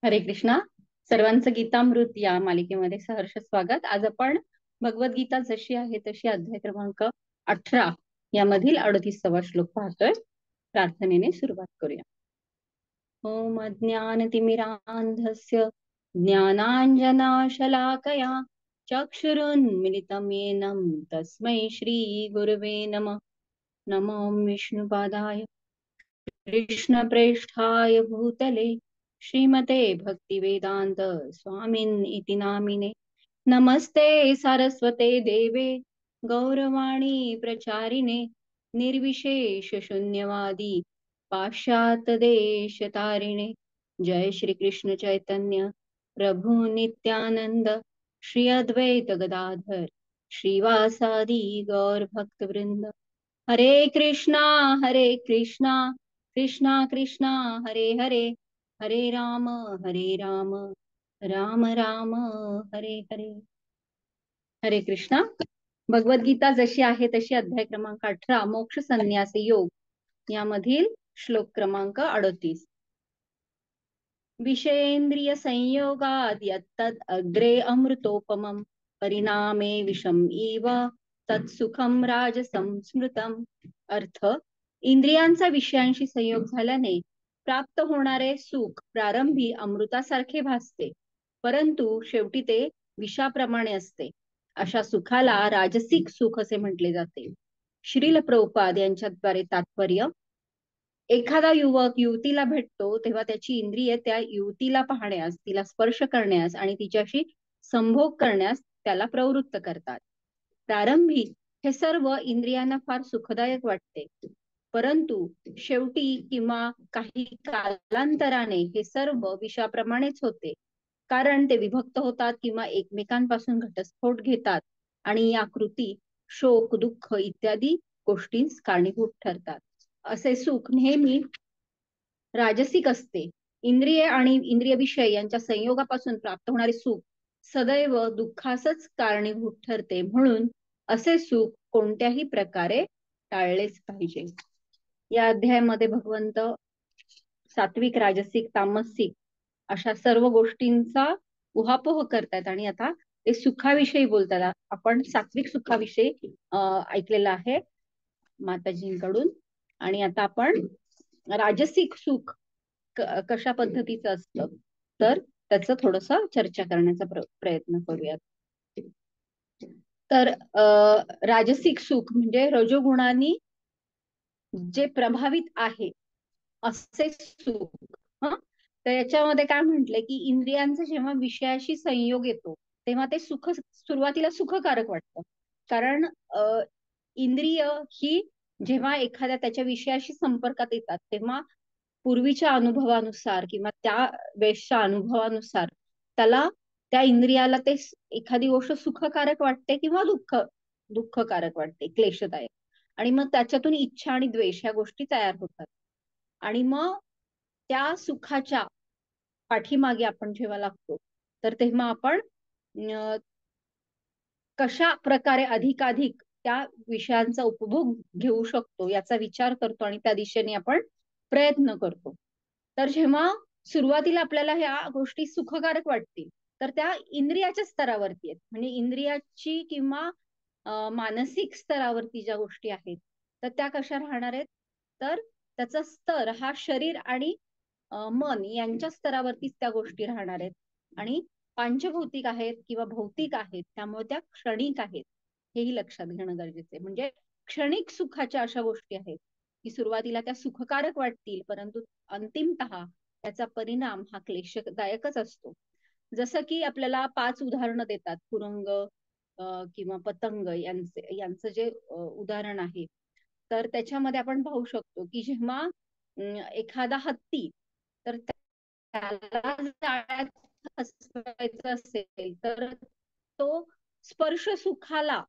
हरे कृष्णा. सर्वांचं गीतामृत या मालिकेमध्ये सहर्ष स्वागत. आज आपण भगवद्गीता जशी आहे तशी अध्याय क्रमांक 18 यामधील 38वा श्लोक पाहतोय. प्रार्थनेने सुरुवात करूया. ओम ज्ञानतिमिरान्धस्य ज्ञानाञ्जनाशलाकया चक्षुरुन्मिलितं येन तस्मै श्री गुरवे नमः. नमो विष्णुपादाय कृष्णप्रेष्ठाय भूतले श्रीमते भक्तिवेदांत स्वामिन् इति नामिने. नमस्ते सारस्वते देवे गौरवाणी प्रचारिणे निर्विशेष शून्यवादी पाश्चात्य देश तारिणे. जय श्री कृष्ण चैतन्य प्रभु नित्यानंद श्री अद्वैत गदाधर श्रीवासादि गौर भक्तवृंद. हरे कृष्णा कृष्णा कृष्णा हरे हरे, हरे राम राम राम हरे हरे. हरे कृष्णा. भगवद्गीता जशी आहे तशी अध्याय क्रमांक 18 मोक्ष संन्यास योग यामधील श्लोक क्रमांक 38. विषयेंद्रिय संयोगाद यत्तद अग्रे अमृतोपमम परिणामे विषम इव तत्सुखम राजसं स्मृतम. अर्थ, इंद्रियांचा विषयांशी संयोग झाल्याने प्राप्त होणारे सुख प्रारंभी अमृतासारखे भासते, परंतु शेवटी ते विषाप्रमाणे असते. अशा सुखाला राजसिक सुख असे म्हटले जाते. श्रील प्रभुपाद यांच्याद्वारे तात्पर्य: एखादा युवक युवतीला भेटतो तेव्हा त्याची इंद्रिये त्या युवतीला पाहण्यास, तिला स्पर्श करण्यास आणि तिच्याशी संभोग करण्यास त्याला प्रवृत्त करतात. प्रारंभी हे सर्व इंद्रियांना फार सुखदायक वाटते, परंतु शेवटी किंवा काही कालांतराने हे सर्व विषाप्रमाणेच होते, कारण ते विभक्त होतात किंवा एकमेकांपासून घटस्फोट घेतात आणि या कृती शोक, दुःख इत्यादी गोष्टींस कारणीभूत ठरतात. असे सुख नेहमी राजसिक असते. इंद्रिय आणि इंद्रिय विषय यांच्या संयोगापासून प्राप्त होणारे सुख सदैव दुःखासच कारणीभूत ठरते. म्हणून असे सुख कोणत्याही प्रकारे टाळलेच पाहिजे. या अध्यायामध्ये भगवंत सात्विक, राजसिक, तामसिक अशा सर्व गोष्टींचा उहापोह करतात आणि आता ते सुखाविषयी बोलतात. आपण सात्विक सुखाविषयी ऐकलेलं आहे माताजींकडून, आणि आता आपण राजसिक सुख कशा पद्धतीचं असतं तर त्याचं थोडस चर्चा करण्याचा प्रयत्न करूयात. तर राजसिक सुख म्हणजे रजोगुणांनी जे प्रभावित आहे असे सुख. तर याच्यामध्ये काय म्हटलंय की इंद्रियांचा जेव्हा विषयाशी संयोग येतो तेव्हा ते सुख सुरुवातीला सुखकारक वाटतं, कारण इंद्रिय ही जेव्हा एखाद्या त्याच्या विषयाशी संपर्कात येतात तेव्हा पूर्वीच्या अनुभवानुसार किंवा त्या वेळच्या अनुभवानुसार त्याला, त्या इंद्रियाला ते एखादी गोष्ट सुखकारक वाटते किंवा दुःखकारक वाटते, क्लेशदायक. आणि मग त्याच्यातून इच्छा आणि द्वेष ह्या गोष्टी तयार होतात. आणि मग त्या सुखाच्या पाठीमागे आपण जेव्हा लागतो तर तेव्हा आपण कशा प्रकारे अधिकाधिक त्या विषयांचा उपभोग घेऊ शकतो याचा विचार करतो आणि त्या दिशेने आपण प्रयत्न करतो. तर जेव्हा सुरुवातीला आपल्याला ह्या गोष्टी सुखकारक वाटतील तर त्या इंद्रियाच्या स्तरावरती आहेत, म्हणजे इंद्रियाची किंवा मानसिक स्तरावरती ज्या गोष्टी आहेत तर त्या कशा राहणार आहेत, तर त्याचा स्तर हा शरीर आणि मन यांच्या स्तरावरतीच त्या गोष्टी राहणार आहेत. आणि पांचभौतिक आहेत किंवा भौतिक आहेत त्यामुळे त्या क्षणिक आहेत, हेही लक्षात घेणं गरजेचं आहे. म्हणजे क्षणिक सुखाच्या अशा गोष्टी आहेत की सुरुवातीला त्या सुखकारक वाटतील, परंतु अंतिमतः त्याचा परिणाम हा क्लेशदायकच असतो. जसं की आपल्याला 5 उदाहरणं देतात, कुरंग किंवा पतंग यांचं जे उदाहरण आहे, तर त्याच्यामध्ये आपण पाहू शकतो की जेव्हा एखादा हत्ती तर त्याला जाळ्यात फसवायचं असेल तर तो स्पर्श सुखाला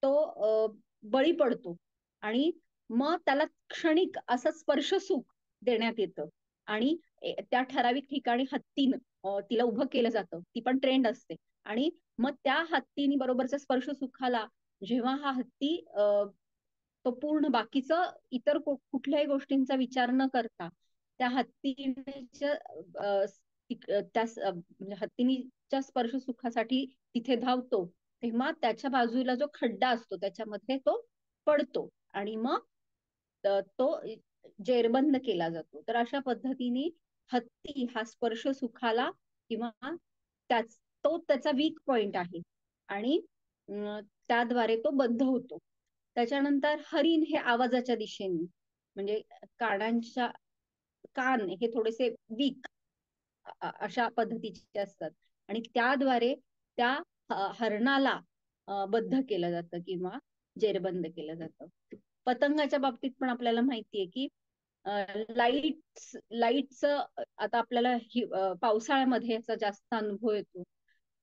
तो बळी पडतो आणि मग त्याला क्षणिक असं स्पर्श सुख देण्यात येतं. आणि त्या ठराविक ठिकाणी हत्तीनं तिला उभं केलं जातं, ती पण ट्रेंड असते. आणि मग त्या हत्तीनी बरोबरच्या स्पर्श सुखाला जेव्हा हा हत्ती तो पूर्ण बाकीचं इतर कुठल्याही गोष्टींचा विचार न करता त्या हत्तीच्या त्या म्हणजे हत्तीच्या स्पर्श सुखासाठी तिथे धावतो, तेव्हा त्याच्या बाजूला जो खड्डा असतो त्याच्यामध्ये तो पडतो आणि मग तो जेरबंद केला जातो. तर अशा पद्धतीने हत्ती हा स्पर्श सुखाला किंवा तो त्याचा वीक पॉइंट आहे आणि त्याद्वारे तो बद्ध होतो. त्याच्यानंतर हरिण हे आवाजाच्या दिशेने, म्हणजे कानांच्या कान हे थोडेसे वीक अशा पद्धतीचे असतात आणि त्याद्वारे त्या हरणाला बद्ध केलं जातं किंवा जेरबंद केलं जातं. पतंगाच्या बाबतीत पण आपल्याला माहितीये की लाईटचं आता आपल्याला पावसाळ्यामध्ये याचा जास्त अनुभव येतो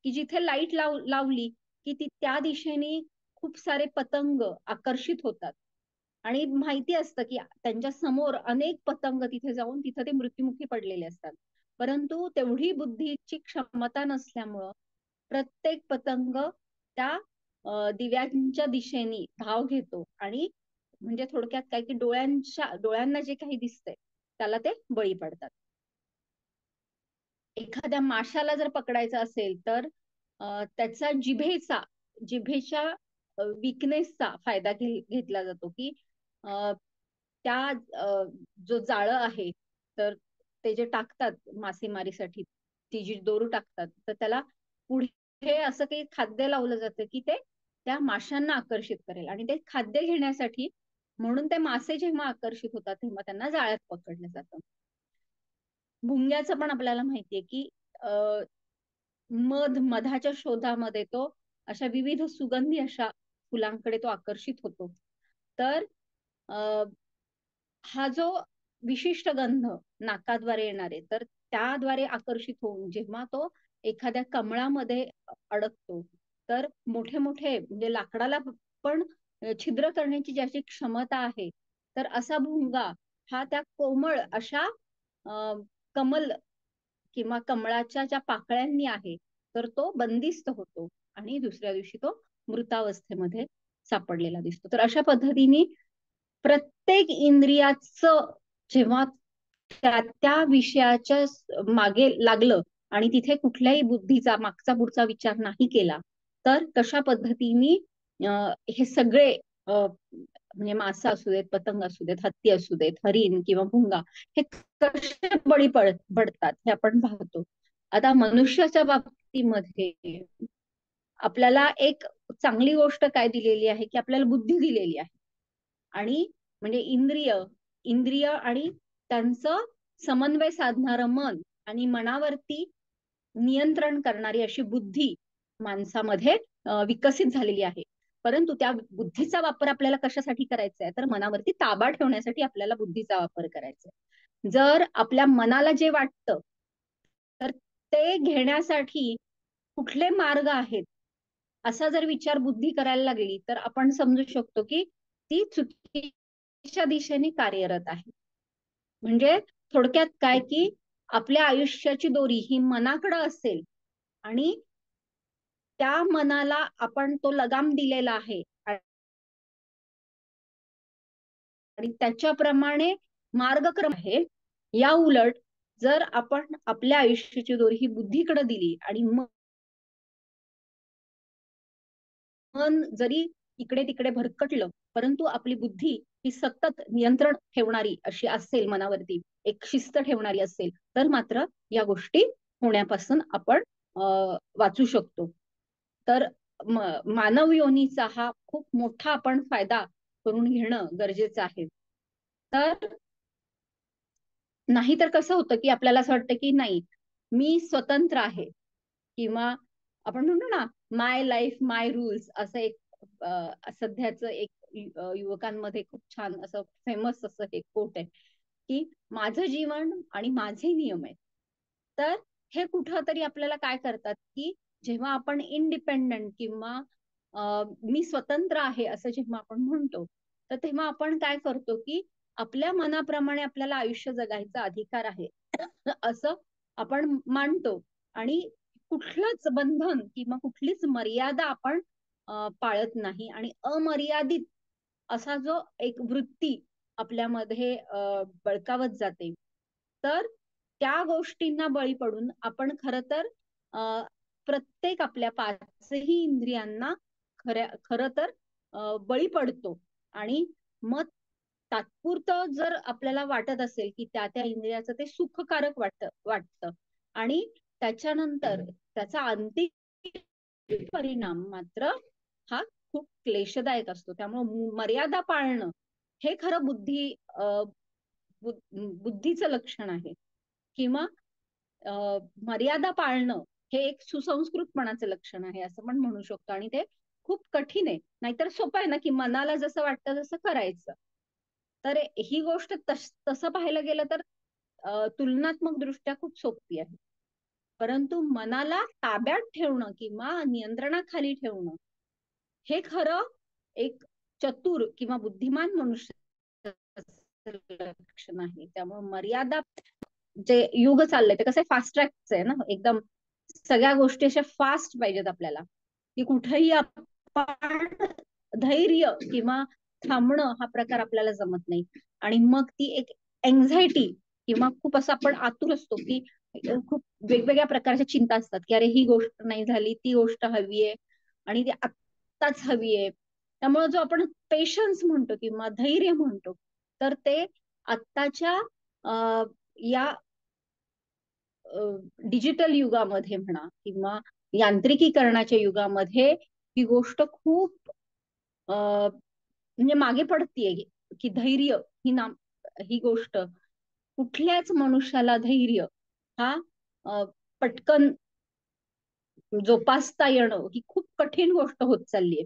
की जिथे लाईट लावली की त्या दिशेने खूप सारे पतंग आकर्षित होतात आणि माहिती असतं की त्यांच्या समोर अनेक पतंग तिथे जाऊन तिथे ते मृत्युमुखी पडलेले असतात. परंतु तेवढी बुद्धीची क्षमता नसल्यामुळं प्रत्येक पतंग त्या दिव्यांच्या दिशेने धाव घेतो आणि म्हणजे थोडक्यात काय की डोळ्यांना जे काही दिसतंय त्याला ते बळी पडतात. एखाद्या माशाला जर पकडायचं असेल तर त्याचा जिभेच्या विकनेसचा फायदा घेतला जातो की त्या जो जाळं आहे तर ते जे टाकतात मासेमारीसाठी, ती जी दोरू टाकतात तर त्याला पुढे असं काही खाद्य लावलं जातं की ते त्या माशांना आकर्षित करेल आणि ते खाद्य घेण्यासाठी म्हणून ते मासे जेव्हा आकर्षित होतात तेव्हा त्यांना जाळ्यात पकडलं जातं. भुंग्याचं पण आपल्याला माहितीये की मधाच्या शोधामध्ये तो अशा विविध सुगंधी अशा फुलांकडे तो आकर्षित होतो. तर हा जो विशिष्ट गंध नाकाद्वारे येणारे तर त्याद्वारे आकर्षित होऊन जेव्हा तो एखाद्या कमळामध्ये अडकतो तर मोठे मोठे म्हणजे लाकडाला पण छिद्र करण्याची ज्याची क्षमता आहे तर असा भुंगा हा त्या कोमळ अशा कमल किंवा कमळाच्या ज्या पाकळ्यांनी आहे तर तो बंदिस्त होतो आणि दुसऱ्या दिवशी तो मृतावस्थेमध्ये सापडलेला दिसतो. तर अशा पद्धतीने प्रत्येक इंद्रियाचं जेव्हा त्या विषयाच्या मागे लागलं आणि तिथे कुठल्याही बुद्धीचा मागचा पुढचा विचार नाही केला तर कशा पद्धतीने हे सगळे म्हणजे मासा असू देत, पतंग असू देत, हत्ती असू देत, हरिण किंवा भुंगा हे कसे बळी पडतात हे आपण पाहतो. आता मनुष्याच्या बाबतीमध्ये आपल्याला एक चांगली गोष्ट काय दिलेली आहे की आपल्याला बुद्धी दिलेली आहे आणि म्हणजे इंद्रिय आणि त्यांचं समन्वय साधणारं मन आणि मनावरती नियंत्रण करणारी अशी बुद्धी माणसामध्ये विकसित झालेली आहे. परंतु त्या बुद्धीचा वापर आपल्याला कशासाठी करायचा आहे तर मनावरती ताबा ठेवण्यासाठी आपल्याला बुद्धीचा वापर करायचा आहे. जर आपल्या मनाला जे वाटतं तर ते घेण्यासाठी कुठले मार्ग आहेत असा जर विचार बुद्धी करायला लागली तर आपण समजू शकतो की ती चुकीच्या दिशेने कार्यरत आहे. म्हणजे थोडक्यात काय की आपल्या आयुष्याची दोरी ही मनाकडे असेल आणि त्या मनाला आपण तो लगाम दिलेला आहे आणि त्याच्याप्रमाणे मार्गक्रम आहे. या उलट जर आपण आपल्या आयुष्याची दोरी ही बुद्धीकडे दिली आणि मन जरी इकडे तिकडे भरकटलं परंतु आपली बुद्धी ही सतत नियंत्रण ठेवणारी अशी असेल, मनावरती एक शिस्त ठेवणारी असेल तर मात्र या गोष्टी होण्यापासून आपण वाचू शकतो. तर मानव योनीचा हा खूप मोठा आपण फायदा करून घेणं गरजेचं आहे. तर नाही तर कसं होतं की आपल्याला असं वाटतं की नाही मी स्वतंत्र आहे किंवा आपण म्हणतो ना माय लाईफ माय रूल्स असं एक सध्याचं एक युवकांमध्ये खूप छान असं फेमस असं एक कोट आहे की माझं जीवन आणि माझे नियम आहेत. तर हे कुठंतरी आपल्याला काय करतात की जेव्हा आपण इंडिपेंडंट किंवा मी स्वतंत्र आहे असं जेव्हा आपण म्हणतो तर तेव्हा आपण काय करतो की आपल्या मनाप्रमाणे आपल्याला आयुष्य जगायचा अधिकार आहे असं आपण मानतो आणि कुठलंच बंधन किंवा कुठलीच मर्यादा आपण पाळत नाही आणि अमर्यादित असा जो एक वृत्ती आपल्यामध्ये बळकावत जाते. तर त्या गोष्टींना बळी पडून आपण खर तर प्रत्येक आपल्या पाचही इंद्रियांना खर तर बळी पडतो. आणि मग तात्पुरतं जर आपल्याला वाटत असेल की त्या त्या इंद्रियाचं ते सुखकारक वाटतं आणि त्याच्यानंतर त्याचा अंतिम परिणाम मात्र हा खूप क्लेशदायक असतो. त्यामुळे मर्यादा पाळणं हे खरं बुद्धीचं लक्षण आहे. किंवा मर्यादा पाळणं हे एक सुसंस्कृतपणाचं लक्षण आहे असं पण म्हणू शकतो. आणि ते खूप कठीण आहे. नाहीतर सोपं आहे ना की मनाला जसं वाटतं तसं करायचं. तर ही गोष्ट तसं पाहायला गेलं तर तुलनात्मक दृष्ट्या खूप सोपी आहे. परंतु मनाला ताब्यात ठेवणं किंवा नियंत्रणाखाली ठेवणं हे खरं एक चतुर किंवा बुद्धिमान मनुष्य लक्षण आहे. त्यामुळे मर्यादा, जे युग चाललंय ते कसं फास्ट ट्रॅकच आहे ना, एकदम सगळ्या गोष्टी अशा फास्ट पाहिजेत आपल्याला, की कुठेही आपण धैर्य किंवा थांबणं हा प्रकार आपल्याला जमत नाही. आणि मग ती एक एन्झायटी किंवा खूप असं आपण आतुर असतो की खूप वेगवेगळ्या प्रकारच्या चिंता असतात की अरे ही गोष्ट नाही झाली, ती गोष्ट हवी आहे आणि ती आत्ताच हवी आहे. त्यामुळे जो आपण पेशन्स म्हणतो किंवा धैर्य म्हणतो, तर ते आत्ताच्या या डिजिटल युगामध्ये म्हणा किंवा यांत्रिकीकरणाच्या युगामध्ये ही गोष्ट खूप म्हणजे मागे पडतीये. की धैर्य ही गोष्ट कुठल्याच मनुष्याला धैर्य हा पटकन जोपासता येणं ही खूप कठीण गोष्ट होत चालली आहे.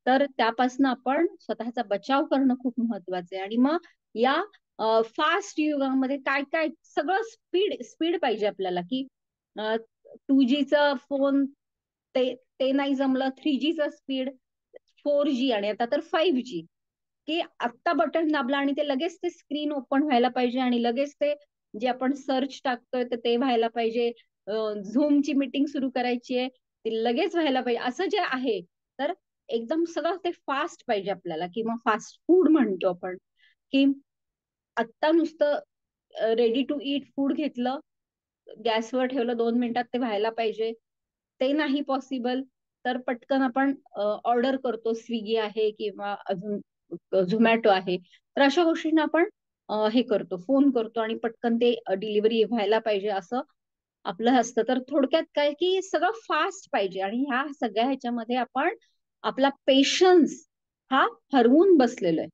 तर त्यापासून आपण स्वतःचा बचाव करणं खूप महत्वाचं आहे. आणि मग या फास्ट युगामध्ये काय काय सगळं स्पीड स्पीड पाहिजे आपल्याला, की 2Gचा फोन ते ते नाही जमलं, 3Gचा स्पीड, 4G आणि आता तर 5G, की आत्ता बटन दाबला आणि ते लगेच ते स्क्रीन ओपन व्हायला पाहिजे आणि लगेच ते जे आपण सर्च टाकतोय तर ते व्हायला पाहिजे. झूमची मीटिंग सुरू करायची आहे, ते लगेच व्हायला पाहिजे असं जे आहे. तर एकदम सगळं ते फास्ट पाहिजे आपल्याला, किंवा फास्ट फूड म्हणतो आपण, की आत्ता नुसतं रेडी टू ईट फूड घेतलं, गॅसवर ठेवलं, 2 मिनिटात ते व्हायला पाहिजे. ते नाही पॉसिबल तर पटकन आपण ऑर्डर करतो, स्विगी आहे किंवा अजून झोमॅटो आहे. तर अशा गोष्टींना आपण हे करतो, फोन करतो आणि पटकन ते डिलिव्हरी व्हायला पाहिजे असं आपलं असतं. तर थोडक्यात काय की सगळं फास्ट पाहिजे आणि ह्या सगळ्या ह्याच्यामध्ये आपण आपला पेशन्स हा हरवून बसलेलो आहे.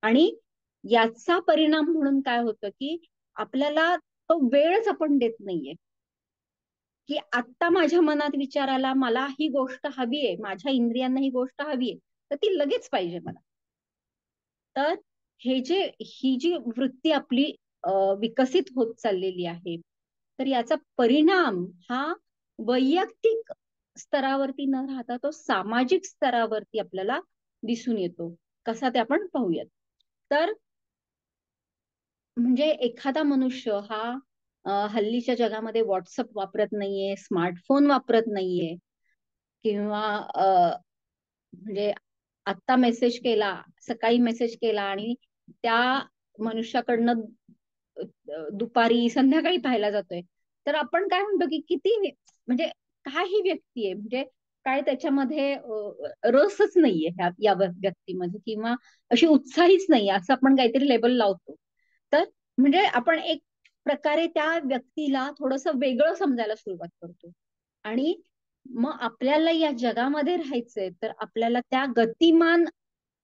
आणि याचा परिणाम म्हणून काय होतं की आपल्याला तो वेळच आपण देत नाहीये, की आत्ता माझ्या मनात विचार आला, मला ही गोष्ट हवी आहे, माझ्या इंद्रियांना ही गोष्ट हवी आहे, तर ती लगेच पाहिजे मला. तर ही जी वृत्ती आपली विकसित होत चाललेली आहे, तर याचा परिणाम हा वैयक्तिक स्तरावरती न राहता तो सामाजिक स्तरावरती आपल्याला दिसून येतो. कसा ते आपण पाहूयात. तर म्हणजे एखादा मनुष्य हा हल्लीच्या जगामध्ये व्हॉट्सअप वापरत नाहीये, स्मार्टफोन वापरत नाहीये, किंवा म्हणजे आत्ता मेसेज केला, सकाळी मेसेज केला आणि त्या मनुष्याकडनं दुपारी संध्याकाळी पाहायला जातोय, तर आपण काय म्हणतो की किती म्हणजे काय ही व्यक्ती आहे, म्हणजे काय त्याच्यामध्ये रसच नाहीये या व्यक्तीमध्ये, किंवा अशी उत्साहीच नाहीये असं आपण काहीतरी लेबल लावतो. तर म्हणजे आपण एक प्रकारे त्या व्यक्तीला थोडस वेगळं समजायला सुरुवात करतो. आणि मग आपल्याला या जगामध्ये राहायचंय तर आपल्याला त्या गतिमान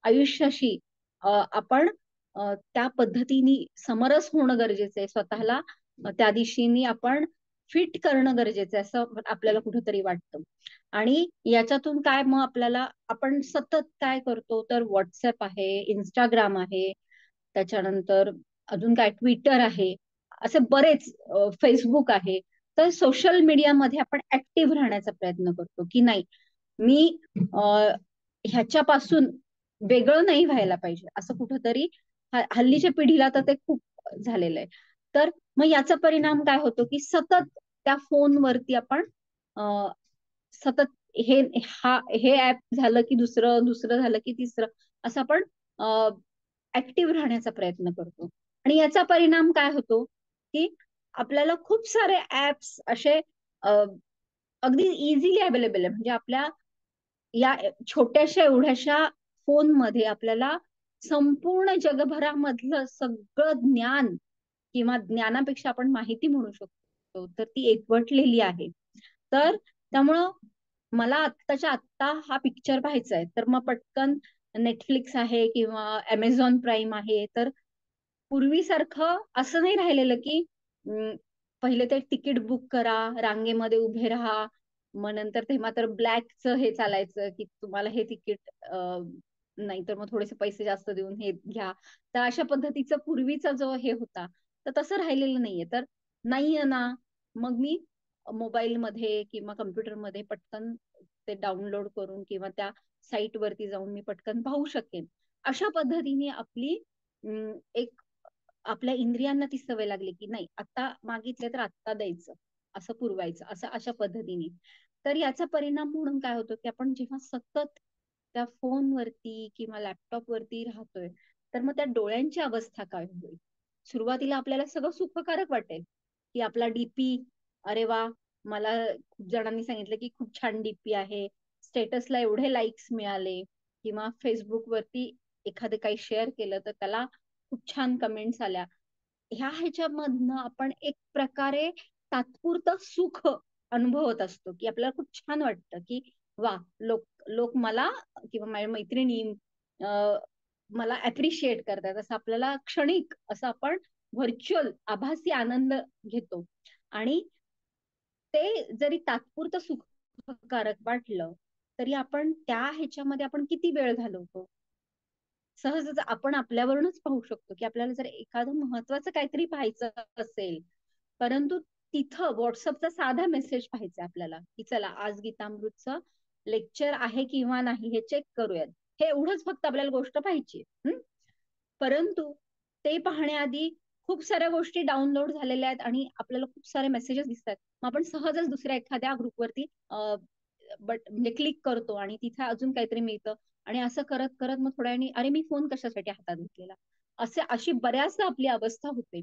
आयुष्याशी आपण त्या पद्धतीने समरस होणं गरजेचं आहे. स्वतःला त्या दिशेने आपण फिट करणं गरजेचं आहे असं आपल्याला कुठंतरी वाटतं. आणि याच्यातून काय मग आपल्याला आपण सतत काय करतो तर व्हॉट्सअप आहे, इंस्टाग्राम आहे, त्याच्यानंतर अजून काय ट्विटर आहे, असे बरेच फेसबुक आहे. तर सोशल मीडियामध्ये आपण ऍक्टिव्ह राहण्याचा प्रयत्न करतो की नाही, मी ह्याच्यापासून वेगळं नाही व्हायला पाहिजे असं कुठंतरी हल्लीच्या पिढीला तर ते खूप झालेलं आहे. तर मग याचा परिणाम काय होतो की सतत त्या फोनवरती आपण सतत हे हे ऍप झालं की दुसरं, दुसरं झालं की तिसरं, असं आपण ऍक्टिव्ह राहण्याचा प्रयत्न करतो. आणि याचा परिणाम काय होतो की आपल्याला खूप सारे ऍप्स असे अगदी इझिली अवेलेबल आहे. म्हणजे आपल्या या छोट्याशा एवढ्याशा फोनमध्ये आपल्याला संपूर्ण जगभरामधलं सगळं ज्ञान किंवा ज्ञानापेक्षा आपण माहिती म्हणू शकतो, तर ती एकवटलेली आहे. तर त्यामुळं मला आत्ताच्या आत्ता हा पिक्चर पाहायचा आहे, तर मग पटकन नेटफ्लिक्स आहे किंवा अमेझॉन प्राईम आहे. तर पूर्वीसारखं असं नाही राहिलेलं की पहिले ते तिकीट बुक करा, रांगेमध्ये उभे राहा, मग नंतर ते मात्र ब्लॅकचं हे चालायचं की तुम्हाला हे तिकीट नाही तर मग थोडेसे पैसे जास्त देऊन हे घ्या. तर अशा पद्धतीचा पूर्वीचा जो हे होता, तर तसं राहिलेलं नाहीये. तर नाहीये ना, मग मी मोबाईलमध्ये किंवा कम्प्युटरमध्ये पटकन ते डाउनलोड करून किंवा त्या साईट वरती जाऊन मी पटकन पाहू शकेन. अशा पद्धतीने आपली एक आपल्या इंद्रियांना ती सवय लागली की नाही, आता मागितले तर आता द्यायचं, असं पुरवायचं, असं अशा पद्धतीने. तर याचा परिणाम म्हणून काय होतो की आपण जेव्हा सतत त्या फोनवरती किंवा लॅपटॉप वरती राहतोय, तर मग त्या डोळ्यांची अवस्था काय होईल. सुरुवातीला आपल्याला सगळं सुखकारक वाटेल की आपला डीपी, अरे वा, मला खूप जणांनी सांगितलं की खूप छान डीपी आहे, स्टेटसला एवढे लाईक्स मिळाले, किंवा फेसबुक वरती एखादं काही शेअर केलं तर त्याला खूप छान कमेंट्स आल्या. ह्याच्यामधनं आपण एक प्रकारे तात्पुरतं सुख अनुभवत असतो, की आपल्याला खूप छान वाटतं की वा, लोक लोक मला किंवा माझ्या मैत्रिणी मला अप्रिशिएट करतात, असं आपल्याला क्षणिक असं आपण व्हर्च्युअल आभासी आनंद घेतो. आणि ते जरी तात्पुरतं सुखकारक वाटलं, तरी आपण ह्याच्यामध्ये आपण किती वेळ घालवतो. सहजच आपण आपल्यावरूनच पाहू शकतो की आपल्याला जर एखादं महत्वाचं काहीतरी पाहायचं असेल, परंतु तिथं व्हॉट्सअपचा साधा मेसेज पाहायचा आपल्याला की चला आज गीतामृतचं लेक्चर आहे किंवा नाही हे चेक करूयात, हे एवढंच फक्त आपल्याला गोष्ट पाहिजे. परंतु ते पाहण्याआधी खूप साऱ्या गोष्टी डाउनलोड झालेल्या आहेत आणि आपल्याला खूप सारे मेसेजेस दिसतात, मग आपण सहजच दुसऱ्या एखाद्या ग्रुपवरती म्हणजे क्लिक करतो आणि तिथे अजून काहीतरी मिळतं. आणि असं करत करत मग थोड्या वेळाने अरे मी फोन कशासाठी हातात घेतलेला, अशी बऱ्याचदा आपली अवस्था होते.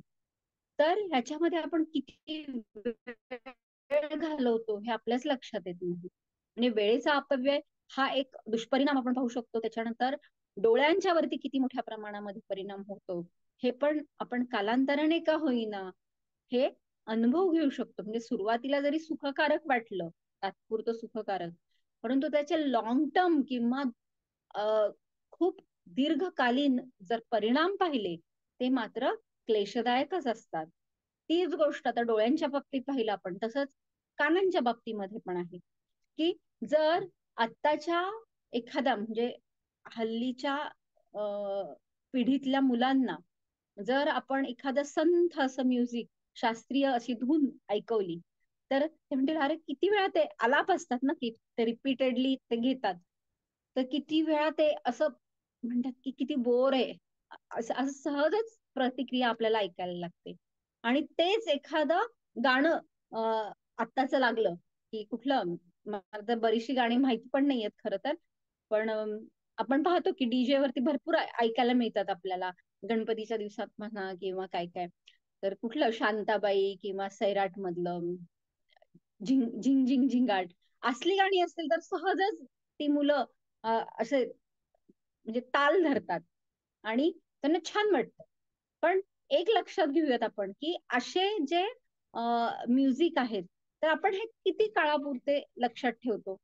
तर ह्याच्यामध्ये आपण किती वेळ घालवतो हे आपल्याच लक्षात येत नाही. म्हणजे वेळेचा अपव्यय हा एक दुष्परिणाम आपण पाहू शकतो. त्याच्यानंतर डोळ्यांच्या वरती किती मोठ्या प्रमाणामध्ये परिणाम होतो हे पण आपण कालांतराने का होईना हे अनुभव घेऊ शकतो. म्हणजे सुरुवातीला जरी सुखकारक वाटलं, तात्पुरतं सुखकारक, परंतु त्याचे लॉंग टर्म किंवा अ, खूप दीर्घकालीन जर परिणाम पाहिले, ते मात्र क्लेशदायकच असतात. तीच गोष्ट आता डोळ्यांच्या बाबतीत पाहिलं आपण, तसंच कानांच्या बाबतीमध्ये पण आहे की जर आत्ताच्या एखाद्या म्हणजे हल्लीच्या पिढीतल्या मुलांना जर आपण एखादं संथ असं म्युझिक, शास्त्रीय अशी धून ऐकवली, तर ते म्हणतील अरे किती वेळा ते आलाप असतात ना की ते रिपीटेडली ते घेतात, तर किती वेळा ते असं म्हणतात की किती बोर आहे, असं असं सहजच प्रतिक्रिया आपल्याला ऐकायला लागते. आणि तेच एखादं गाणं आत्ताचं लागलं की कुठलं, मला तर बरीचशी गाणी माहिती पण नाहीयेत खरं तर, पण आपण पाहतो की डीजे वरती भरपूर ऐकायला मिळतात आपल्याला, गणपतीच्या दिवसात म्हणा किंवा काय काय. तर कुठलं शांताबाई किंवा सैराट मधलं झिंग झिंग झिंग झिंगाट असली गाणी असतील तर सहजच ती मुलं असे म्हणजे ताल धरतात आणि त्यांना छान वाटतं. पण एक लक्षात घेऊयात आपण की असे जे म्युझिक आहेत, तर आपण हे किती काळापुरते लक्षात ठेवतो,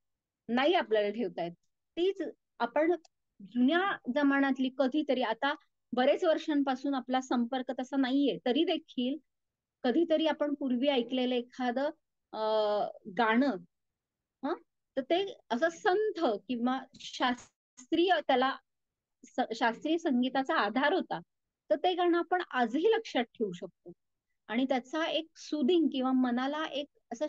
नाही आपल्याला ठेवता येत. तीच आपण जुन्या जमान्यातली कधीतरी, आता बरेच वर्षांपासून आपला संपर्क तसा नाहीये तरी देखील कधीतरी आपण पूर्वी ऐकलेलं एखादं गाणं, हं, तर ते असं संथ किंवा शास्त्रीय त्याला शास्त्रीय संगीताचा आधार होता, तर ते गाणं आपण आजही लक्षात ठेवू शकतो. आणि त्याचा एक सुदिंग किंवा मनाला एक असं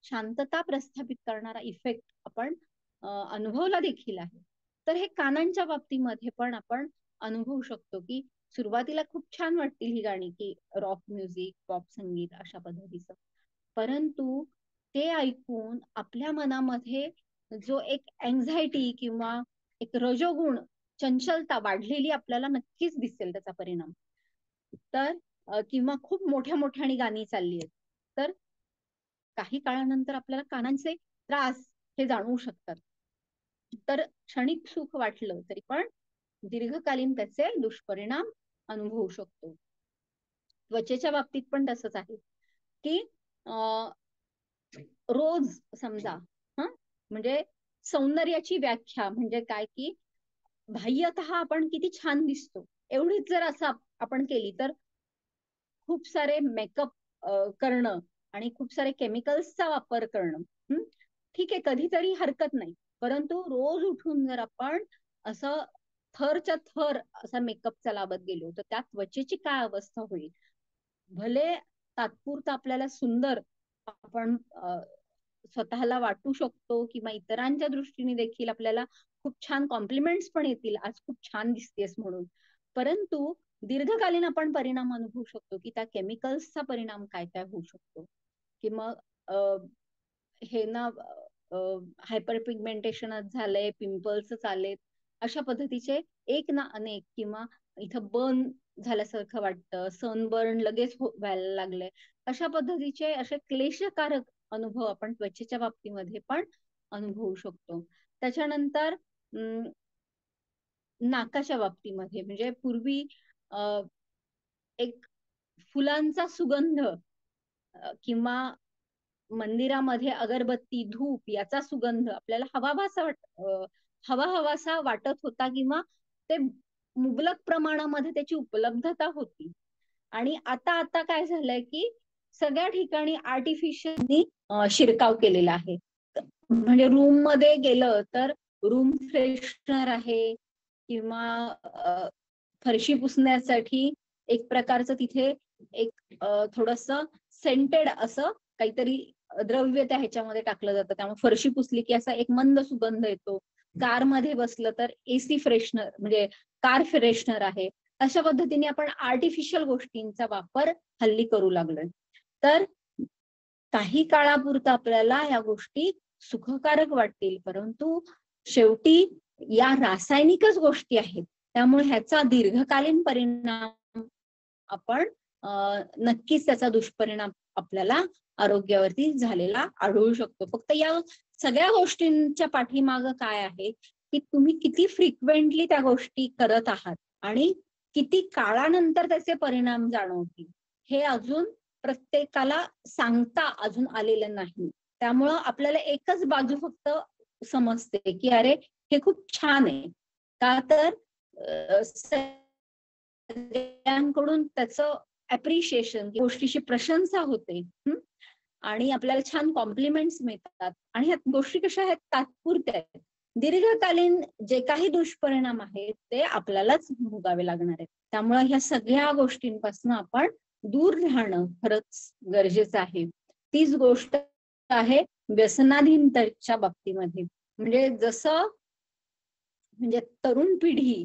शांतता प्रस्थापित करणारा इफेक्ट आपण अनुभवला देखील आहे. तर हे कानांच्या बाबतीमध्ये पण आपण अनुभवू शकतो की सुरुवातीला खूप छान वाटतील ही गाणी की रॉक म्युझिक, पॉप संगीत अशा पद्धतीचं, परंतु ते ऐकून आपल्या मनामध्ये जो एक अँझायटी किंवा एक रजोगुण, चंचलता वाढलेली आपल्याला नक्कीच दिसेल त्याचा परिणाम. तर किंवा खूप मोठ्या मोठ्याने गाणी चालली आहेत, तर काही काळानंतर आपल्याला कानांचे त्रास हे जाणवू शकतात. तर क्षणिक सुख वाटलं तरी पण दीर्घकालीन त्याचे दुष्परिणाम अनुभवू शकतो. त्वचेच्या बाबतीत पण तसंच आहे की रोज समजा, म्हणजे सौंदर्याची व्याख्या म्हणजे काय की बाह्यतः आपण किती छान दिसतो एवढीच जर असं आपण केली तर खूप सारे मेकअप करणं आणि खूप सारे केमिकल्सचा वापर करणं, ठीक आहे, कधीतरी हरकत नाही. परंतु रोज उठून जर आपण असं थरच्या थर असा मेकअपचा लावत गेलो तर त्या त्वचेची काय अवस्था होईल. भले तात्पुरतं आपल्याला सुंदर आपण स्वतःला वाटू शकतो किंवा इतरांच्या दृष्टीने देखील आपल्याला खूप छान कॉम्प्लिमेंट्स पण येतील, आज खूप छान दिसतेस म्हणून. परंतु दीर्घकालीन आपण परिणाम अनुभवू शकतो की त्या केमिकल्सचा परिणाम काय काय होऊ शकतो. की मग हे ना हायपर पिगमेंटेशनच झालंय, पिंपल्सच आलेत, अशा पद्धतीचे एक ना अनेक, किंवा इथं बर्न झाल्यासारखं वाटतं, सनबर्न लगेच व्हायला लागले, अशा पद्धतीचे असे क्लेशकारक अनुभव आपण त्वचेच्या बाबतीमध्ये पण अनुभवू शकतो. त्याच्यानंतर नाकाच्या बाबतीमध्ये म्हणजे पूर्वी एक फुलांचा सुगंध किंवा मंदिरामध्ये अगरबत्ती, धूप याचा सुगंध आपल्याला हवा हवासा वाटत होता, किंवा ते मुबलक प्रमाणामध्ये त्याची उपलब्धता होती. आणि आता आता काय झालंय की सगळ्या ठिकाणी आर्टिफिशियली शिरकाव केलेला आहे. म्हणजे रूम मध्ये गेलं तर रूम फ्रेशनर आहे, किंवा फरशी पुसण्यासाठी एक प्रकारचं तिथे एक थोडस सेंटेड असं काहीतरी द्रव्य त्या ह्याच्यामध्ये टाकलं जातं, त्यामुळे फरशी पुसली की असा एक मंद सुगंध येतो. कार मध्ये बसलं तर एसी फ्रेशनर म्हणजे कार फ्रेशनर आहे. अशा पद्धतीने आपण आर्टिफिशियल गोष्टींचा वापर हल्ली करू लागलोय. तर काही काळापुरतं आपल्याला या गोष्टी सुखकारक वाटतील, परंतु शेवटी या रासायनिकच गोष्टी आहेत, त्यामुळे ह्याचा दीर्घकालीन परिणाम आपण नक्कीच त्याचा दुष्परिणाम आपल्याला आरोग्यावरती झालेला आढळू शकतो. फक्त या सगळ्या गोष्टींच्या पाठीमाग काय आहे की तुम्ही किती फ्रिक्वेंटली त्या गोष्टी करत आहात आणि किती काळानंतर त्याचे परिणाम जाणवतील हे अजून प्रत्येकाला सांगता अजून आलेलं नाही. त्यामुळं आपल्याला एकच बाजू फक्त समजते की अरे हे खूप छान आहे, का तर सगळ्यांकडून त्याचं अप्रिशिएशन, गोष्टीची प्रशंसा होते, आणि आपल्याला छान कॉम्प्लिमेंट्स मिळतात. आणि ह्या गोष्टी कशा आहेत, तात्पुरत्या आहेत. दीर्घकालीन जे काही दुष्परिणाम आहेत ते आपल्यालाच भोगावे लागणार आहेत. त्यामुळे ह्या सगळ्या गोष्टींपासून आपण दूर राहणं खरंच गरजेचं आहे. तीच गोष्ट आहे व्यसनाधीनतेच्या बाबतीमध्ये. म्हणजे जसं म्हणजे तरुण पिढी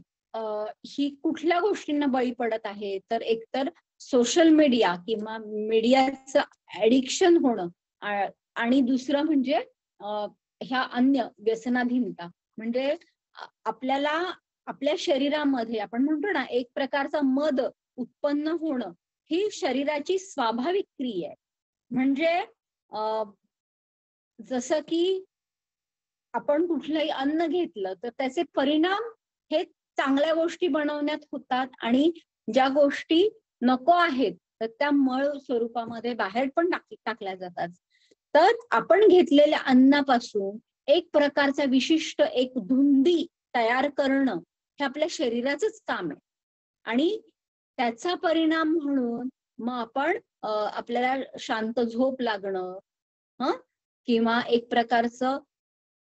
ही कुठल्या गोष्टींना बळी पडत आहे, तर एकतर सोशल मीडिया किंवा मीडियाचं ऍडिक्शन होणं, आणि दुसरं म्हणजे ह्या अन्य व्यसनाधीनता. म्हणजे आपल्याला आपल्या शरीरामध्ये आपण म्हणतो ना एक प्रकारचा मद उत्पन्न होणं, ही शरीराची स्वाभाविक क्रिया आहे. म्हणजे जसं की आपण कुठलंही अन्न घेतलं तर त्याचे परिणाम हे चांगल्या गोष्टी बनवण्यात होतात, आणि ज्या गोष्टी नको आहेत तर त्या मळ स्वरूपामध्ये बाहेर पण टाकल्या जातात. तर आपण घेतलेल्या अन्नापासून एक प्रकारचा विशिष्ट एक धुंदी तयार करणं हे आपल्या शरीराचंच काम आहे. आणि त्याचा परिणाम म्हणून मग आपण आपल्याला शांत झोप लागणं, किंवा एक प्रकारचं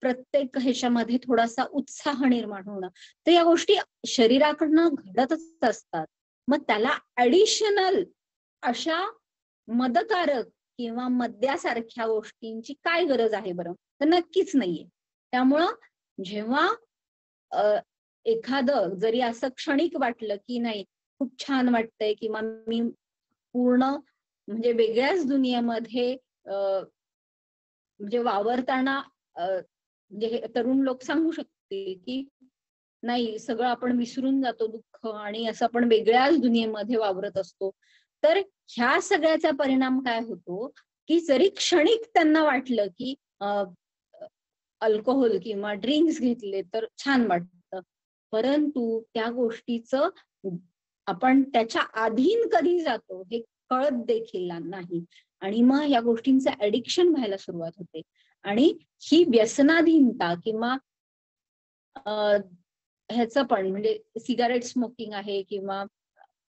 प्रत्येक ह्याच्यामध्ये थोडासा उत्साह निर्माण होणं, तर या गोष्टी शरीराकडनं घडतच असतात. मग त्याला ऍडिशनल अशा मदकारक किंवा मद्यासारख्या गोष्टींची काय गरज आहे बरं, तर नक्कीच नाहीये. त्यामुळं जेव्हा एखादं जरी असं क्षणिक वाटलं की नाही खूप छान वाटतंय, किंवा मी पूर्ण म्हणजे वेगळ्याच दुनियेमध्ये म्हणजे वावरताना म्हणजे तरुण लोक सांगू शकतील की नाही सगळं आपण विसरून जातो दुःख, आणि असं आपण वेगळ्याच दुनियेमध्ये वावरत असतो. तर ह्या सगळ्याचा परिणाम काय होतो की जरी क्षणिक त्यांना वाटलं की अल्कोहोल किंवा ड्रिंक्स घेतले तर छान वाटतं, परंतु त्या गोष्टीचं आपण त्याच्या अधीन कधी जातो हे कळत देखील नाही. आणि मग या गोष्टींचं ऍडिक्शन व्हायला सुरुवात होते. आणि ही व्यसनाधीनता किंवा ह्याचं पण म्हणजे सिगारेट स्मोकिंग आहे किंवा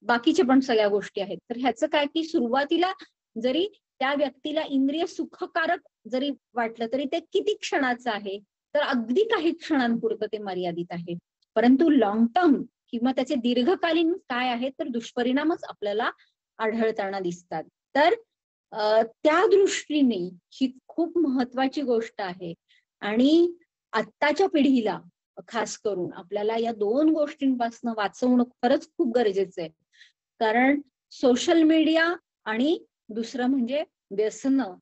बाकीच्या पण सगळ्या गोष्टी आहेत, तर ह्याचं काय की सुरुवातीला जरी त्या व्यक्तीला इंद्रिय सुखकारक जरी वाटलं तरी ते किती क्षणाचं आहे, तर अगदी काही क्षणांपुरतं ते मर्यादित आहे. परंतु लॉंग टर्म किंवा त्याचे दीर्घकालीन काय आहे तर दुष्परिणामच आपल्याला आढळताना दिसतात. तर त्या दृष्टीने ही खूप महत्वाची गोष्ट आहे. आणि आत्ताच्या पिढीला खास करून आपल्याला या दोन गोष्टींपासून वाचवणं खरंच खूप गरजेचं आहे. कारण सोशल मीडिया आणि दुसरं म्हणजे व्यसनं,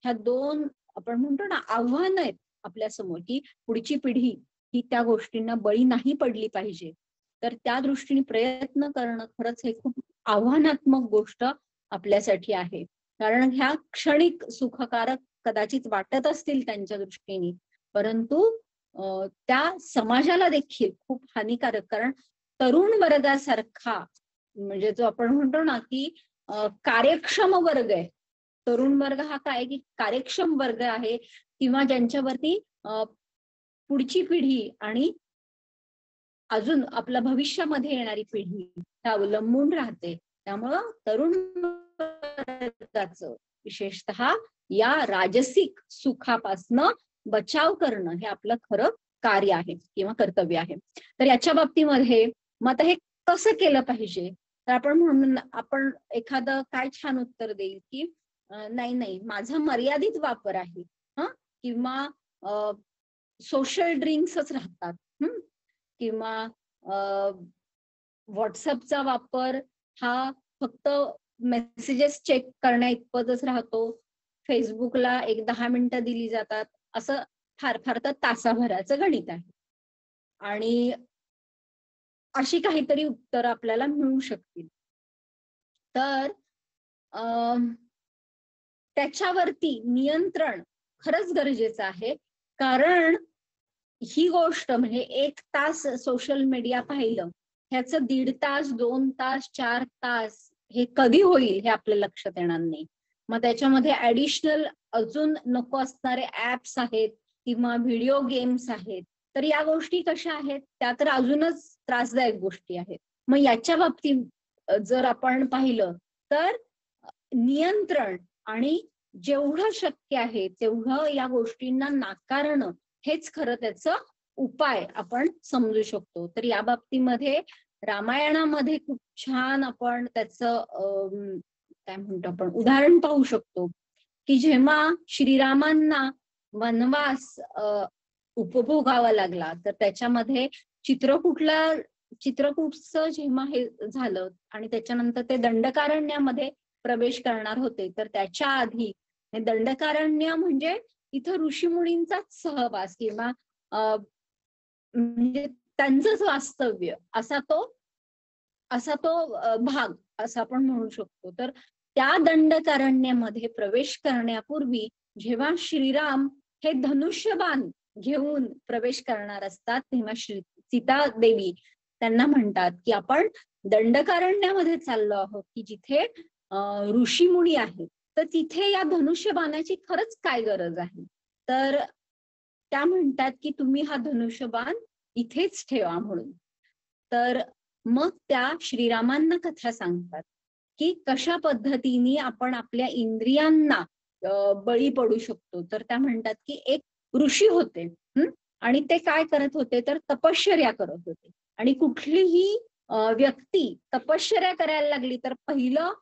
ह्या दोन आपण म्हणतो ना आव्हानं आहेत आपल्या समोर, की पुढची पिढी ही त्या गोष्टींना बळी नाही पडली पाहिजे. तर त्या दृष्टीने प्रयत्न करणं खरंच हे खूप आव्हानात्मक गोष्ट आपल्यासाठी आहे. कारण ह्या क्षणिक सुखकारक कदाचित वाटत असतील त्यांच्या दृष्टीने, परंतु त्या समाजाला देखील खूप हानिकारक. कारण तरुण वर्गासारखा म्हणजे जो आपण म्हणतो ना की कार्यक्षम वर्ग आहे, तरुण वर्ग हा काय की कार्यक्षम वर्ग आहे किंवा ज्यांच्यावरती पुढची पिढी आणि अजून आपल्या भविष्यामध्ये येणारी पिढी अवलंबून राहते. त्यामुळं तरुण वर्गाचं विशेषतः या राजसिक सुखापासनं बचाव करणं हे आपलं खरं कार्य आहे किंवा कर्तव्य आहे. तर याच्या बाबतीमध्ये मग आता हे कसं केलं पाहिजे, तर आपण एखादं काय छान उत्तर देईल की नाही नाही माझा मर्यादित वापर आहे, किंवा सोशल ड्रिंक्सच राहतात, किंवा व्हॉट्सअपचा वापर हा फक्त मेसेजेस चेक करण्या इतपतच राहतो, फेसबुकला एक 10 मिनिटं दिली जातात, असं फार फार तर तासाभराचं गणित आहे. आणि अशी काहीतरी उत्तर आपल्याला मिळू शकतील. तर त्याच्यावरती नियंत्रण खरंच गरजेचं आहे. कारण ही गोष्ट म्हणजे 1 तास सोशल मीडिया पाहिलं, ह्याचं 1.5 तास, 2 तास, 4 तास हे कधी होईल हे आपल्या लक्षात येणार नाही. मग त्याच्यामध्ये ऍडिशनल अजून नको असणारे ऍप्स आहेत किंवा व्हिडिओ गेम्स आहेत. तर या गोष्टी कशा आहेत, त्या तर अजूनच त्रासदायक गोष्टी आहेत. मग याच्या बाबतीत जर आपण पाहिलं तर नियंत्रण आणि जेवढं शक्य आहे तेवढं या गोष्टींना नाकारणं हेच खरं त्याचं उपाय आपण समजू शकतो. तर या बाबतीमध्ये रामायणामध्ये खूप छान आपण त्याचं काय म्हणतो आपण उदाहरण पाहू शकतो, की जेव्हा श्रीरामांना वनवास उपभोगावा लागला, तर त्याच्यामध्ये चित्रकूटचं जेव्हा हे झालं आणि त्याच्यानंतर ते दंडकारण्यामध्ये प्रवेश करणार होते, तर त्याच्या आधी दंडकारण्य म्हणजे इथं ऋषीमुनींचाच सहवास किंवा म्हणजे त्यांचंच वास्तव्य असा तो भाग असं आपण म्हणू शकतो. तर त्या दंडकारण्यामध्ये प्रवेश करण्यापूर्वी जेव्हा श्रीराम हे धनुष्यबाण घेऊन प्रवेश करणार असतात, तेव्हा सीता देवी त्यांना म्हणतात की आपण दंडकारण्यामध्ये चाललो आहोत की जिथे ऋषीमुनी आहेत, तर तिथे या धनुष्यबाणाची खरंच काय गरज आहे. तर त्या म्हणतात की तुम्ही हा धनुष्यबाण इथेच ठेवा म्हणून. तर मग त्या श्रीरामांना कथा सांगतात की कशा पद्धतीने आपण आपल्या इंद्रियांना बळी पडू शकतो. तर त्या म्हणतात की एक ऋषी होते, आणि ते काय करत होते तर तपश्चर्या करत होते. आणि कुठलीही व्यक्ती तपश्चर्या करायला लागली तर पहिलं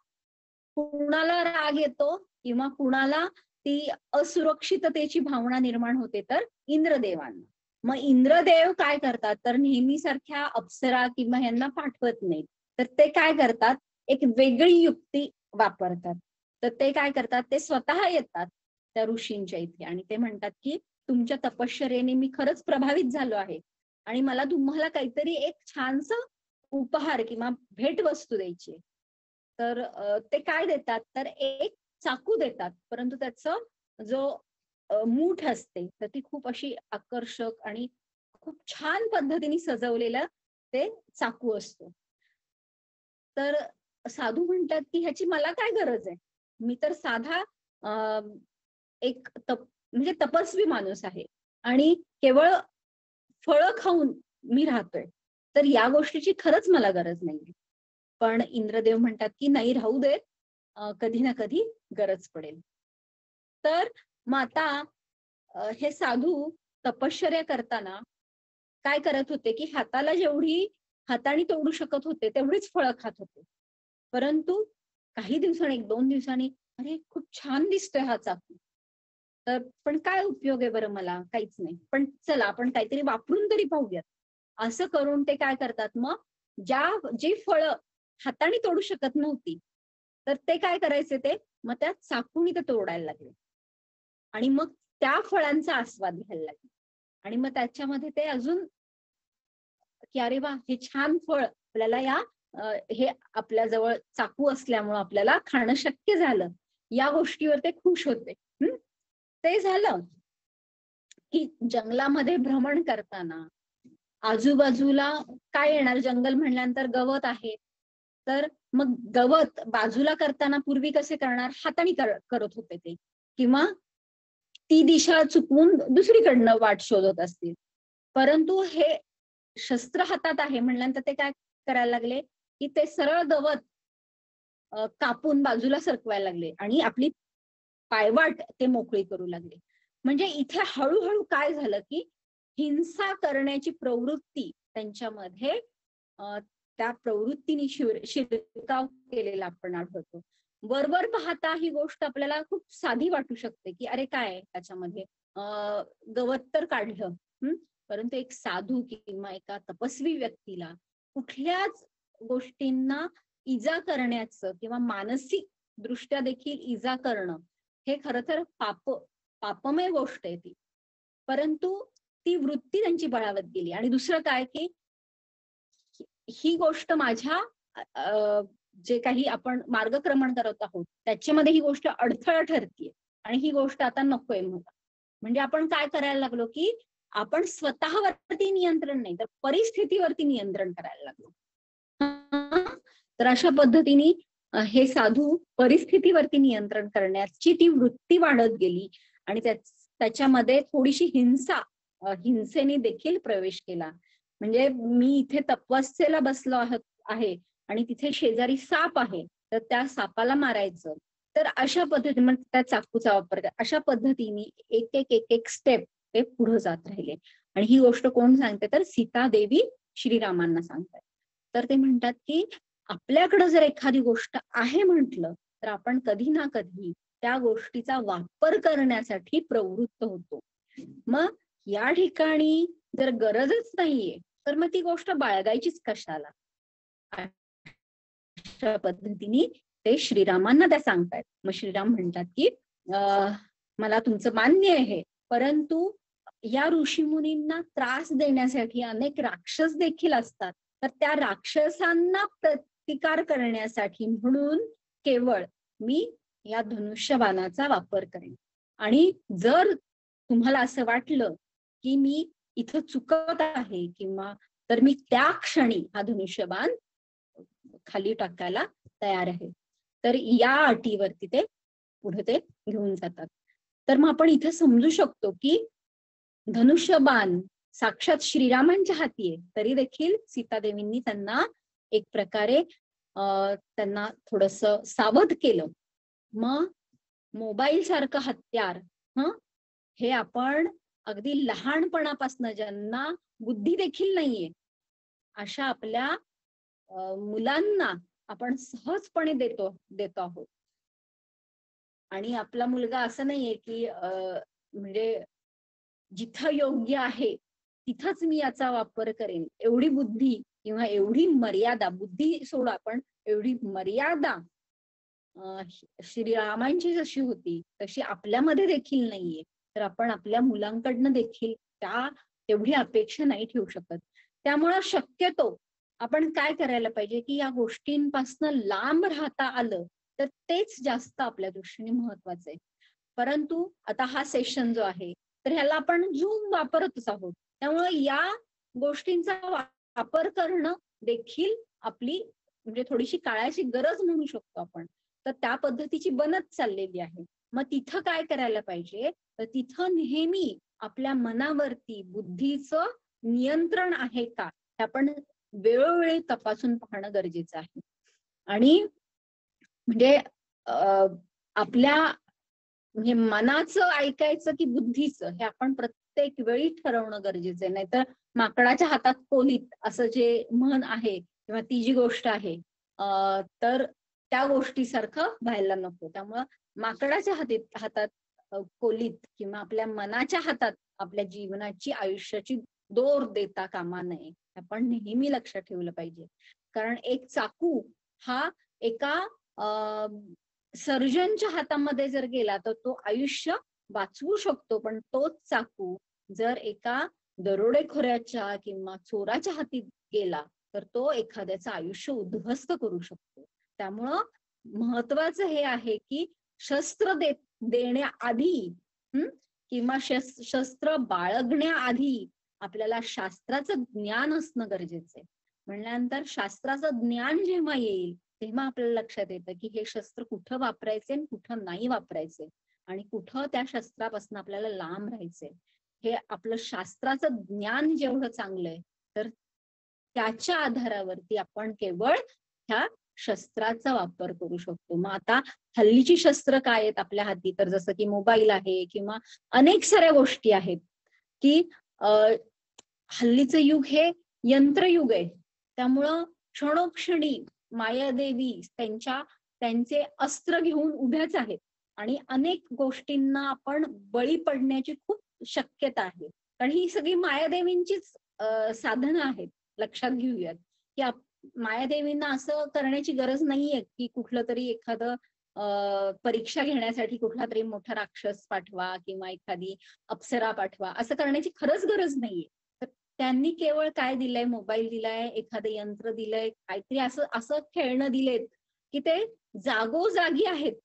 कुणाला राग येतो किंवा कुणाला ती असुरक्षिततेची भावना निर्माण होते तर इंद्रदेवांना. मग इंद्रदेव काय करतात तर नेहमीसारख्या अप्सरा किंवा यांना पाठवत नाहीत, तर ते काय करतात एक वेगळी युक्ती वापरतात. तर ते काय करतात ते स्वतः येतात त्या ऋषींच्या इथे आणि ते म्हणतात की तुमच्या तपश्चर्येने मी खरंच प्रभावित झालो आहे आणि मला तुम्हाला काहीतरी एक छानस उपहार किंवा भेटवस्तू द्यायची. तर ते काय देतात, तर एक चाकू देतात, परंतु त्याचं जो मूठ असते तर ती खूप अशी आकर्षक आणि खूप छान पद्धतीने सजवलेलं ते चाकू असतो. तर साधू म्हणतात की ह्याची मला काय गरज आहे, मी तर साधा एक म्हणजे तपस्वी माणूस आहे आणि केवळ फळं खाऊन मी राहतोय, तर या गोष्टीची खरंच मला गरज नाहीये. पण इंद्रदेव म्हणतात की नाही, राहू देत, कधी ना कधी गरज पडेल. तर मग आता हे साधू तपश्चर्या करताना काय करत होते की हाताला जेवढी हाताने तोडू शकत होते तेवढीच फळं खात होते. परंतु काही दिवसांनी, 1-2 दिवसांनी, अरे खूप छान दिसतोय हा चाकू, तर पण काय उपयोग आहे बरं, मला काहीच नाही, पण चला आपण काहीतरी वापरून तरी पाहूयात. असं करून ते काय करतात, मग जी फळं हाताने तोडू शकत नव्हती, तर ते काय करायचे, ते मग त्या चाकूनी ते तोडायला लागले आणि मग त्या फळांचा आस्वाद घ्यायला लागले. आणि मग त्याच्यामध्ये ते अजून की अरे वा, हे छान फळ आपल्याला हे आपल्या जवळ चाकू असल्यामुळं आपल्याला खाणं शक्य झालं, या गोष्टीवर ते खुश होते. ते झालं की जंगलामध्ये भ्रमण करताना आजूबाजूला काय येणार, जंगल म्हणल्यानंतर गवत आहे. तर मग गवत बाजूला करताना पूर्वी कसे करणार, हाताने करत होते ते, किंवा ती दिशा चुकवून दुसरीकडनं वाट शोधत असतील. परंतु हे शस्त्र हातात आहे म्हणल्यानंतर ते काय करायला लागले, की ते सरळ गवत कापून बाजूला सरकवायला लागले आणि आपली पायवाट ते मोकळी करू लागले. म्हणजे इथे हळूहळू काय झालं, की हिंसा करण्याची प्रवृत्ती त्यांच्यामध्ये, त्या प्रवृत्तीने शिरकाव केलेला आपण आढळतो. वरवर पाहता ही गोष्ट आपल्याला खूप साधी वाटू शकते, की अरे काय त्याच्यामध्ये, गवत तर काढलं. परंतु एक साधू किंवा एका तपस्वी व्यक्तीला कुठल्याच गोष्टींना इजा करण्याचं किंवा मानसिक दृष्ट्या देखील इजा करणं, हे खरं तर पापमय गोष्ट आहे ती. परंतु ती वृत्ती त्यांची बळावत गेली. आणि दुसरं काय, की ही गोष्ट माझ्या जे काही आपण मार्गक्रमण करत आहोत त्याच्यामध्ये ही गोष्ट अडथळा ठरतीये आणि ही गोष्ट आता नकोय मला. म्हणजे आपण काय करायला लागलो, की आपण स्वतःवरती नियंत्रण नाही तर परिस्थितीवरती नियंत्रण करायला लागलो. तर अशा पद्धतीने हे साधू परिस्थितीवरती नियंत्रण करण्याची ती वृत्ती वाढत गेली आणि त्याच्यामध्ये थोडीशी हिंसेने देखील प्रवेश केला. म्हणजे मी इथे तपस्येला बसलो आहे आणि तिथे शेजारी साप आहे, तर त्या सापाला मारायचं. तर अशा पद्धतीने त्या चाकूचा वापर अशा पद्धतीने एक एक एक एक स्टेप ते पुढे जात राहिले. आणि ही गोष्ट कोण सांगते, तर सीता देवी श्रीरामांना सांगतात. तर ते म्हणतात की आपल्याकडे जर एखादी गोष्ट आहे म्हटलं, तर आपण कधी ना कधी त्या गोष्टीचा वापर करण्यासाठी प्रवृत्त होतो. मग या ठिकाणी जर गरजच नाहीये, तर मग ती गोष्ट बाळगायचीच कशाला. अशा पद्धतीने ते श्रीरामांना त्या सांगतायत. मग श्रीराम म्हणतात की मला तुमचं मान्य आहे, परंतु या ऋषीमुनींना त्रास देण्यासाठी अनेक राक्षस देखील असतात. तर त्या राक्षसांना प्रतिकार करण्यासाठी म्हणून केवळ मी या धनुष्यबाणाचा वापर करेन. आणि जर तुम्हाला असं वाटलं की मी इथं चुकत आहे किंवा, तर मी त्या क्षणी हा धनुष्यबाण खाली टाकायला तयार आहे. तर या अटीवरती ते पुढे ते घेऊन जातात. तर मग आपण इथे समजू शकतो की धनुष्यबाण साक्षात श्रीरामांच्या हाती आहे, तरी देखील सीतादेवींनी त्यांना एक प्रकारे त्यांना थोडस सावध केलं. मग मोबाईल सारखं हत्यार, हे आपण अगदी लहानपणापासून ज्यांना बुद्धी देखील नाहीये अशा आपल्या मुलांना आपण सहजपणे देतो आहोत. आणि आपला मुलगा असं नाहीये की म्हणजे जिथं योग्य आहे तिथंच मी याचा वापर करेन, एवढी बुद्धी किंवा एवढी मर्यादा, बुद्धी सोडा पण एवढी मर्यादा श्रीरामांची जशी होती तशी आपल्यामध्ये देखील नाहीये. तर आपण आपल्या मुलांकडनं देखील तेवढी अपेक्षा नाही ठेवू शकत. त्यामुळं शक्यतो आपण काय करायला पाहिजे की या गोष्टींपासून लांब राहता आलं तर तेच जास्त आपल्या दृष्टीने महत्वाचं आहे. परंतु आता हा सेशन जो आहे तर ह्याला आपण झूम वापरतच आहोत, त्यामुळे या गोष्टींचा वापर करणं देखील आपली म्हणजे थोडीशी काळाची गरज म्हणू शकतो आपण. तर त्या पद्धतीची बनत चाललेली आहे. मग तिथं काय करायला पाहिजे, तर तिथं नेहमी आपल्या मनावरती बुद्धीचं नियंत्रण आहे का हे आपण वेळोवेळी तपासून पाहणं गरजेचं आहे. आणि म्हणजे आपल्या म्हणजे मनाचं ऐकायचं की बुद्धीचं हे आपण प्रत्येक वेळी ठरवणं गरजेचं आहे. नाहीतर माकडाच्या हातात कोलीत असं जे म्हण आहे किंवा ती जी गोष्ट आहे तर त्या गोष्टीसारखं व्हायला नको. त्यामुळं माकडाच्या हातात कोलीत किंवा आपल्या मनाच्या हातात आपल्या जीवनाची आयुष्याची दोर देता कामा नये. आपण नेहमी लक्षात ठेवलं पाहिजे. कारण एक चाकू हा एका सर्जनच्या हातामध्ये जर गेला तर तो आयुष्य वाचवू शकतो, पण तोच चाकू जर एका दरोडेखोराच्या किंवा चोराच्या हाती गेला तर तो एखाद्याचं आयुष्य उद्ध्वस्त करू शकतो. त्यामुळं महत्वाचं हे आहे की शस्त्र देण्याआधी किंवा शस्त्र बाळगण्याआधी आपल्याला शास्त्राचं ज्ञान असणं गरजेचं आहे. म्हणल्यानंतर शास्त्राचं ज्ञान जेव्हा येईल तेव्हा आपल्याला लक्षात येतं की हे शस्त्र कुठं वापरायचे आणि कुठं नाही वापरायचे आणि कुठं त्या शस्त्रापासून आपल्याला लांब राहायचंय. हे आपलं शास्त्राचं ज्ञान जेवढं चांगलंय तर त्याच्या आधारावरती आपण केवळ ह्या शस्त्राचा वापर करू शकतो. मग आता हल्लीची शस्त्र काय आहेत आपल्या हाती, तर जसं की मोबाईल आहे किंवा अनेक साऱ्या गोष्टी आहेत की हल्लीचं युग हे यंत्रयुग आहे. त्यामुळं क्षणोक्षणी मायादेवी त्यांचे अस्त्र घेऊन उभ्याच आहेत आणि अनेक गोष्टींना आपण बळी पडण्याची खूप शक्यता आहे. कारण ही सगळी मायादेवींचीच साधनं आहेत. लक्षात घेऊयात की मायादेवींना असं करण्याची गरज नाहीये की कुठलं तरी एखादं परीक्षा घेण्यासाठी कुठला तरी मोठा राक्षस पाठवा किंवा एखादी अप्सरा पाठवा, असं करण्याची खरंच गरज नाहीये. तर त्यांनी केवळ काय दिलंय, मोबाईल दिलाय, एखादं यंत्र दिलंय, काहीतरी असं असं खेळणं दिलेत की ते जागोजागी आहेत.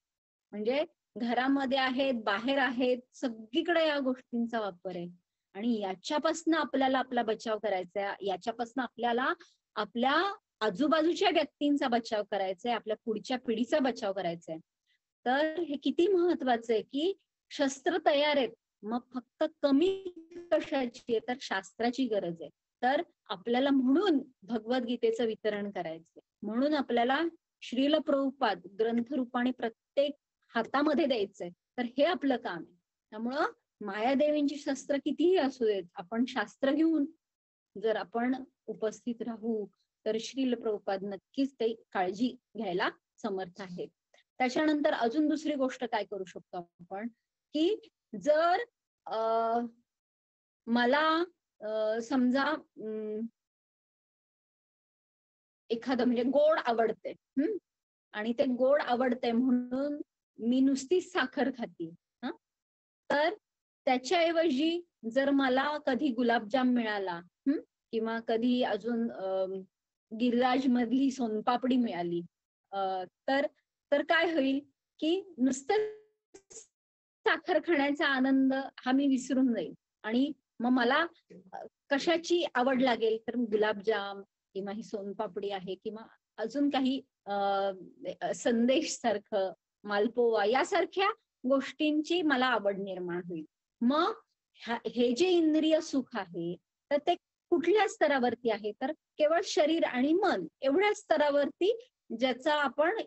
म्हणजे घरामध्ये आहेत, बाहेर आहेत, सगळीकडे या गोष्टींचा वापर आहे. आणि याच्यापासून आपल्याला आपला बचाव करायचा आहे. याच्यापासून आपल्याला आपल्या आजूबाजूच्या व्यक्तींचा बचाव करायचा आहे, आपल्या पुढच्या पिढीचा बचाव करायचा आहे. तर हे किती महत्वाचं आहे की शस्त्र तयार आहेत, मग फक्त कमी कशाची आहे, तर शास्त्राची गरज आहे. तर आपल्याला म्हणून भगवद्गीतेचं वितरण करायचंय, म्हणून आपल्याला श्रील प्रभुपाद ग्रंथरूपाने प्रत्येक हातामध्ये द्यायचंय. तर हे आपलं काम आहे. त्यामुळं मायादेवींची शस्त्र कितीही असू देत, आपण शास्त्र घेऊन जर आपण उपस्थित राहू तर श्रील प्रभुपाद नक्कीच ते काळजी घ्यायला समर्थ आहेत. त्याच्यानंतर अजून दुसरी गोष्ट काय करू शकतो आपण की जर मला समजा एखादं म्हणजे गोड आवडते आणि ते गोड आवडते म्हणून मी नुसतीच साखर खाते, तर त्याच्याऐवजी जर मला कधी गुलाबजाम मिळाला किंवा कधी अजून गिरिराज मधली सोनपापडी मिळाली तर तर काय होईल की नुसतं साखर खाण्याचा आनंद हा मी विसरून जाईल आणि मग मला कशाची आवड लागेल, तर गुलाबजाम किंवा ही सोनपापडी आहे किंवा अजून काही संदेश सारखं मालपोवा यासारख्या गोष्टींची मला आवड निर्माण होईल. मग हे जे इंद्रिय सुख आहे तर ते कुठल्या स्तरावरती आहे, तर केवळ शरीर आणि मन एवढ्या स्तरावरती ज्याचा आपण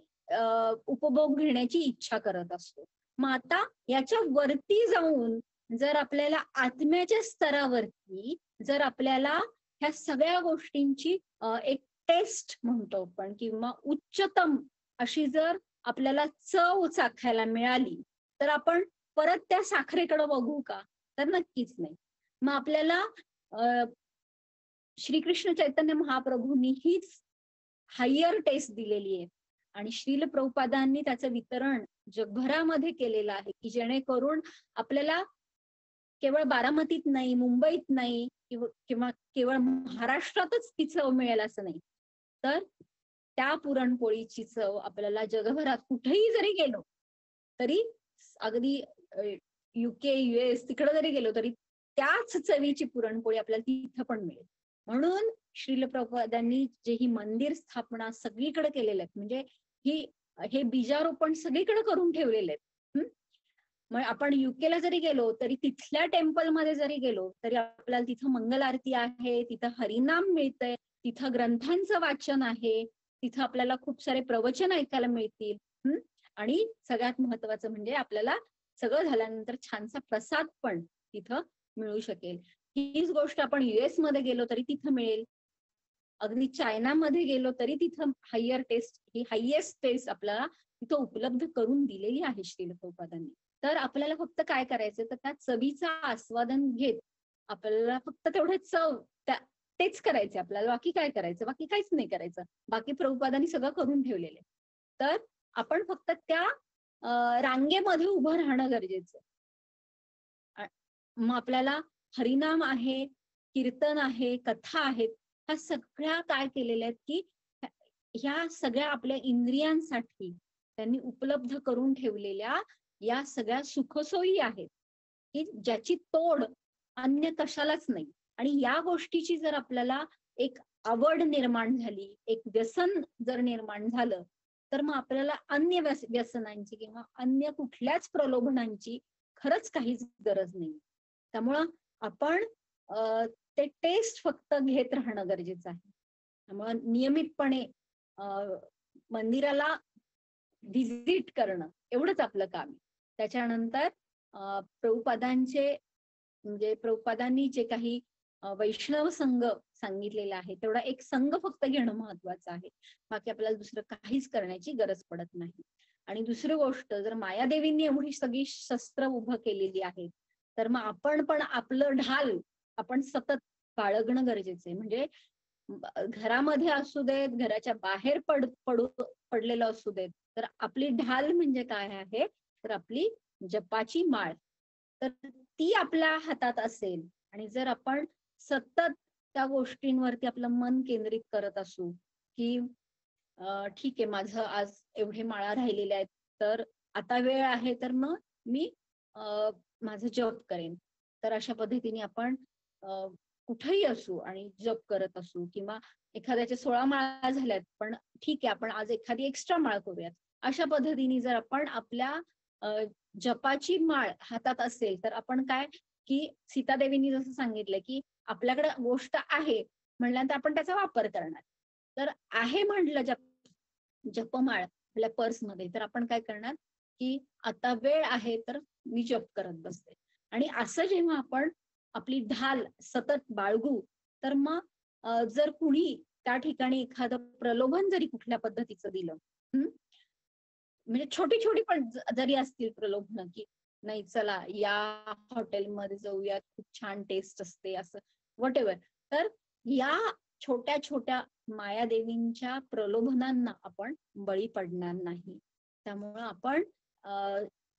उपभोग घेण्याची इच्छा करत असतो. मग आता याच्या वरती जाऊन जर आपल्याला आत्म्याच्या स्तरावरती जर आपल्याला ह्या सगळ्या गोष्टींची एक टेस्ट म्हणतो आपण किंवा उच्चतम अशी जर आपल्याला चव चाखायला मिळाली तर आपण परत त्या साखरेकडे बघू का, तर नक्कीच नाही. मग आपल्याला श्रीकृष्ण चैतन्य महाप्रभूंनी हीच हायर टेस्ट दिलेली आहे आणि श्रील प्रभुपादांनी त्याचं वितरण जगभरामध्ये केलेलं आहे की जेणेकरून आपल्याला केवळ बारामतीत नाही, मुंबईत नाही किंवा केवळ महाराष्ट्रातच ती चव मिळेल असं नाही, तर त्या पुरणपोळीची चव आपल्याला जगभरात कुठेही जरी गेलो तरी, अगदी UK US तिकडे जरी गेलो तरी त्याच चवीची पुरणपोळी आपल्याला तिथं पण मिळेल. म्हणून श्रील प्रभुपादांनी जे ही मंदिर स्थापना सगळीकडे केलेले आहेत, म्हणजे हे बीजारोपण सगळीकडे करून ठेवलेले आहेत. मग आपण UK ला जरी गेलो तरी तिथल्या टेम्पलमध्ये जरी गेलो तरी आपल्याला तिथं मंगल आरती आहे, तिथं हरिनाम मिळतंय, तिथं ग्रंथांचं वाचन आहे, तिथं आपल्याला खूप सारे प्रवचन ऐकायला मिळतील. आणि सगळ्यात महत्वाचं म्हणजे आपल्याला सगळं झाल्यानंतर छानसा प्रसाद पण तिथं मिळू शकेल. हीच गोष्ट आपण US मध्ये गेलो तरी तिथं मिळेल. अगदी चायनामध्ये गेलो तरी तिथं हायेस्ट टेस्ट आपल्याला तिथं उपलब्ध करून दिलेली आहे श्रील प्रभुपादांनी. तर आपल्याला फक्त काय करायचं, तर त्या चवीचा आस्वादन घेत आपल्याला फक्त तेवढे चव तेच करायचे आपल्याला, बाकी काय करायचं, बाकी काहीच नाही करायचं. बाकी प्रभुपादांनी सगळं करून ठेवलेलं आहे. तर आपण फक्त त्या रांगेमध्ये उभं राहणं गरजेचं. मग आपल्याला हरिनाम आहे, कीर्तन आहे, कथा आहेत, ह्या सगळ्या काय केलेल्या आहेत की ह्या सगळ्या आपल्या इंद्रियांसाठी त्यांनी उपलब्ध करून ठेवलेल्या या सगळ्या सुखसोयी आहेत की ज्याची तोड अन्य कशालाच नाही. आणि या गोष्टीची जर आपल्याला एक आवड निर्माण झाली, एक व्यसन जर निर्माण झालं, तर मग आपल्याला अन्य व्यसनांची किंवा अन्य कुठल्याच प्रलोभनांची खरंच काहीच गरज नाही. त्यामुळं आपण ते टेस्ट फक्त घेत राहणं गरजेचं आहे. त्यामुळं नियमितपणे मंदिराला व्हिजिट करणं एवढंच आपलं काम आहे. त्याच्यानंतर प्रभुपादांचे म्हणजे प्रभुपादांनी जे काही वैष्णव संघ सांगितलेला आहे तेवढा एक संघ फक्त घेणं महत्वाचं आहे. बाकी आपल्याला दुसरं काहीच करण्याची गरज पडत नाही. आणि दुसरी गोष्ट, जर मायादेवींनी एवढी सगळी शस्त्र उभं केलेली आहेत तर मग आपण पण आपलं ढाल आपण सतत बाळगणं गरजेचं आहे. म्हणजे घरामध्ये असू देत, घराच्या बाहेर पडलेलं असू देत, तर आपली ढाल म्हणजे काय आहे, तर आपली जपाची माळ. तर ती आपल्या हातात असेल आणि जर आपण सतत त्या गोष्टींवरती आपलं मन केंद्रित करत असू की ठीक आहे, माझं आज एवढे माळा राहिलेल्या आहेत, तर आता वेळ आहे तर मग मी माझं जप करेन. तर अशा पद्धतीने आपण कुठेही असू आणि जप करत असू, किंवा एखाद्याच्या 16 माळा झाल्यात पण ठीक आहे आपण आज एखादी एक्स्ट्रा माळ करूयात, अशा पद्धतीने जर आपण आपल्या जपाची माळ हातात असेल तर आपण काय की सीतादेवींनी जसं सांगितलं की आपल्याकडे गोष्ट आहे म्हणल्यानंतर आपण त्याचा वापर करणार. तर आहे म्हटलं जपमाळ आपल्या पर्समध्ये, तर आपण काय करणार की आता वेळ आहे तर मी जप करत बसते. आणि असं जेव्हा आपण आपली ढाल सतत बाळगू तर मग जर कुणी त्या ठिकाणी एखादं प्रलोभन जरी कुठल्या पद्धतीचं दिलं, म्हणजे छोटी छोटी पण जरी असतील प्रलोभन की नाही चला या हॉटेलमध्ये जाऊयात, खूप छान टेस्ट असते, असं व्हॉट एव्हर, तर या छोट्या छोट्या मायादेवींच्या प्रलोभनांना आपण बळी पडणार नाही. त्यामुळं आपण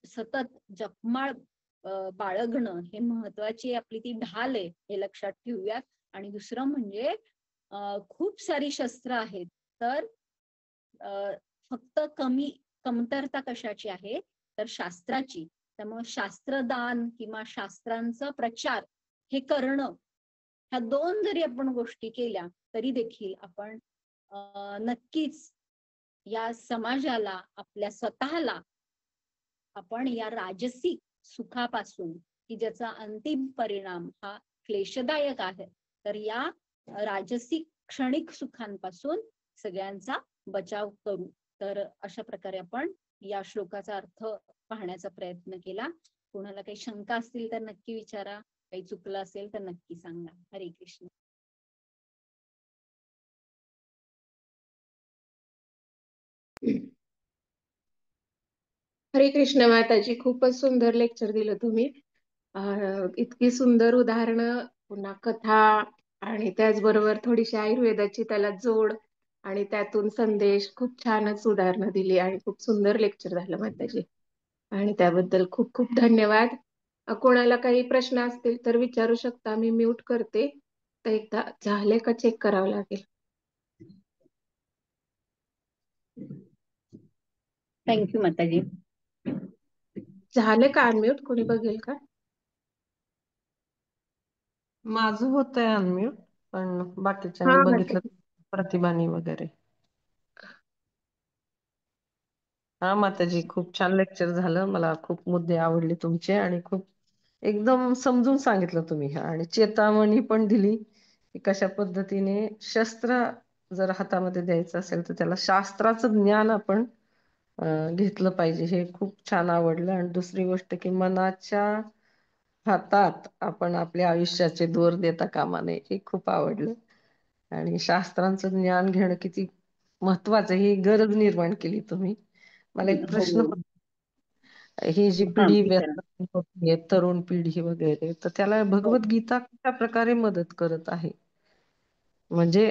सतत जपमाळ बाळगणं हे महत्वाची आपली ती ढाल आहे हे लक्षात ठेवूयात. आणि दुसरं म्हणजे खूप सारी शस्त्र आहेत, तर फक्त कमतरता कशाची आहे, तर शास्त्राची. त्यामुळे शास्त्रदान किंवा शास्त्रांचा प्रचार हे करणं, ह्या दोन जरी आपण गोष्टी केल्या तरी देखील आपण नक्कीच या समाजाला, आपल्या स्वतःला आपण या राजसिक सुखापासून, की ज्याचा अंतिम परिणाम हा क्लेशदायक आहे, तर या राजसिक क्षणिक सुखांपासून सगळ्यांचा बचाव करू. तर अशा प्रकारे आपण या श्लोकाचा अर्थ पाहण्याचा प्रयत्न केला. कोणाला काही शंका असतील तर नक्की विचारा, काही चुकलं असेल तर नक्की सांगा. हरे कृष्ण. हरे कृष्ण माताजी, खूपच सुंदर लेक्चर दिलं तुम्ही. इतकी सुंदर उदाहरणं, पुन्हा कथा आणि त्याचबरोबर थोडीशी आयुर्वेदाची त्याला जोड आणि त्यातून संदेश, खूप छानच उदाहरणं दिली आणि खूप सुंदर लेक्चर झालं माताजी. आणि त्याबद्दल खूप खूप धन्यवाद. कोणाला काही प्रश्न असतील तर विचारू शकता. मी म्यूट करते. तर एकदा झाले का चेक करावं लागेल. थँक्यू माताजी. झाले का अनम्यूट? कोणी बघेल का? माझं होतंय अनम्यूट, पण बाकीच्यांनी हा बघितलं माताजी. प्रतिभानी वगैरे. हा माताजी, खूप छान लेक्चर झालं. मला खूप मुद्दे आवडले तुमचे आणि खूप एकदम समजून सांगितलं तुम्ही. आणि चेतावणी पण दिली की कशा पद्धतीने शस्त्र जर हातामध्ये द्यायचं असेल तर त्याला शास्त्राचं ज्ञान आपण घेतलं पाहिजे. हे खूप छान आवडलं. आणि दुसरी गोष्ट की मनाच्या हातात आपण आपल्या आयुष्याचे दोर देता कामा नये, हे खूप आवडलं. आणि शास्त्रांचं ज्ञान घेणं किती महत्वाचं, ही गरज निर्माण केली तुम्ही. मला एक प्रश्न हो. होता, ही जी हा, पिढी विचारा. व्यसन होतीये, तरुण पिढी वगैरे, तर त्याला हो. भगवद्गीता कशा प्रकारे मदत करत आहे? म्हणजे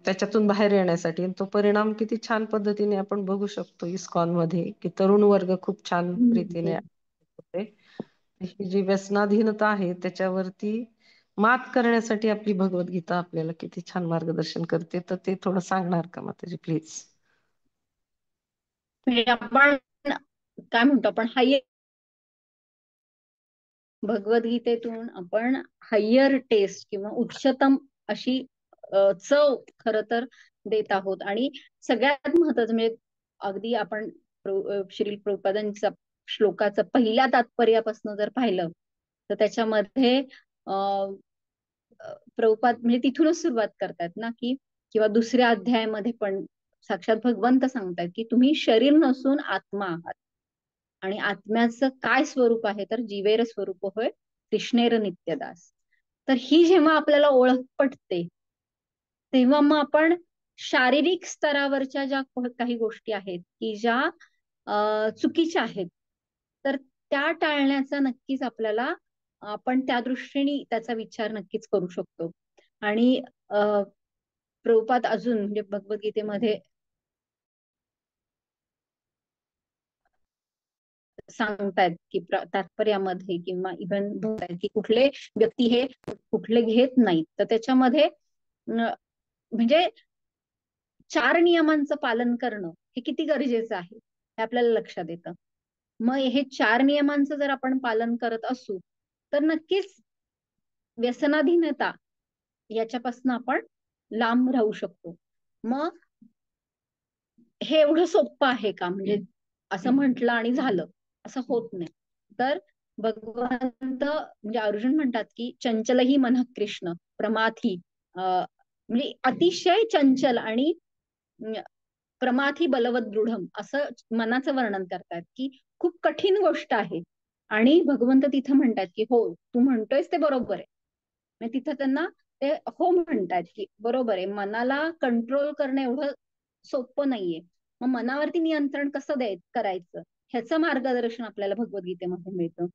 त्याच्यातून बाहेर येण्यासाठी. आणि तो परिणाम किती छान पद्धतीने आपण बघू शकतो इस्कॉन मध्ये, की तरुण वर्ग खूप छान रीतीने होते. ही जी व्यसनाधीनता आहे त्याच्यावरती मात करण्यासाठी आपली भगवद्गीता आपल्याला किती छान मार्गदर्शन करते. तर ते थोडं सांगणार का माताजी प्लीज? म्हणजे आपण काय म्हणतो, आपण भगवद्गीतेतून आपण हायर टेस्ट किंवा उच्चतम अशी चव खर तर देत आहोत. आणि सगळ्यात महत्वाचं म्हणजे अगदी आपण श्री प्रभुपादांचा श्लोकाचं पहिल्या तात्पर्यापासून जर पाहिलं तर त्याच्यामध्ये प्रभुपाद म्हणजे तिथूनच सुरुवात करतात ना, की किंवा दुसऱ्या अध्यायामध्ये पण साक्षात भगवंत सांगतात की तुम्ही शरीर नसून आत्मा आहात. आणि आत्म्याचं काय स्वरूप आहे तर जीवेर स्वरूप होय कृष्णेर नित्यदास. तर ही जेव्हा आपल्याला ओळख पटते तेव्हा मग आपण शारीरिक स्तरावरच्या ज्या काही गोष्टी आहेत की ज्या चुकीच्या आहेत तर त्या टाळण्याचा नक्कीच आपल्याला आपण त्या दृष्टीने त्याचा विचार नक्कीच करू शकतो. आणि प्रभुपाद अजून म्हणजे भगवद्गीतेमध्ये सांगतायत की तात्पर्यामध्ये किंवा इव्हन बघतायत की कुठले व्यक्ती हे कुठले घेत नाहीत. तर त्याच्यामध्ये म्हणजे 4 नियमांचं पालन करणं हे किती गरजेचं आहे हे आपल्याला लक्षात येतं. मग हे 4 नियमांचं जर आपण पालन करत असू तर नक्कीच व्यसनाधीनता याच्यापासून आपण लांब राहू शकतो. मग हे एवढं सोपं आहे का, म्हणजे असं म्हटलं आणि झालं, असं होत नाही. तर भगवंत म्हणजे अर्जुन म्हणतात की चंचल ही मन कृष्ण प्रमाथी, म्हणजे अतिशय चंचल आणि प्रमाथी बलवत दृढम असं मनाचं वर्णन करतात की खूप कठीण गोष्ट आहे. आणि भगवंत तिथं म्हणतात की हो तू म्हणतोयस ते बरोबर आहे. म्हणजे तिथं त्यांना ते हो म्हणतात की बरोबर आहे, मनाला कंट्रोल करणं एवढं सोपं नाहीये. मग मनावरती नियंत्रण कसं करायचं ह्याचं मार्गदर्शन आपल्याला भगवद्गीतेमध्ये मिळतं.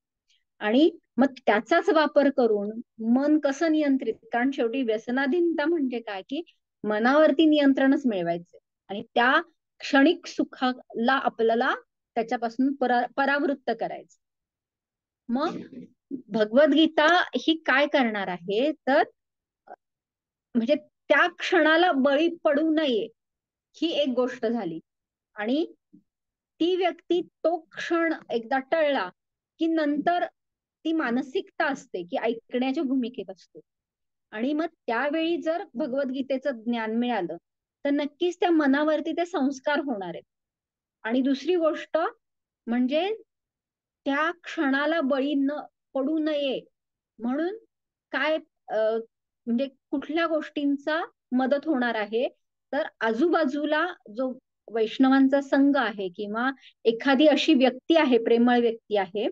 आणि मग त्याचाच वापर करून मन कसं नियंत्रित, कारण शेवटी व्यसनाधीनता म्हणजे काय की मनावरती नियंत्रणच मिळवायचे आणि त्या क्षणिक सुखाला आपल्याला त्याच्यापासून परावृत्त करायचं. मग भगवद्गीता ही काय करणार आहे तर म्हणजे त्या क्षणाला बळी पडू नये ही एक गोष्ट झाली. आणि ती व्यक्ती तो क्षण एकदा टळला की नंतर ती मानसिकता असते की ऐकण्याच्या भूमिकेत असतो. आणि मग त्यावेळी जर भगवद्गीतेचं ज्ञान मिळालं तर नक्कीच त्या मनावरती ते संस्कार होणार आहेत. आणि दुसरी गोष्ट म्हणजे त्या क्षणाला बळी न पडू नये म्हणून काय म्हणजे कुठल्या गोष्टींचा मदत होणार आहे तर आजूबाजूला जो वैष्णवांचा संघ आहे किंवा एखादी अशी व्यक्ती आहे, प्रेमळ व्यक्ती आहे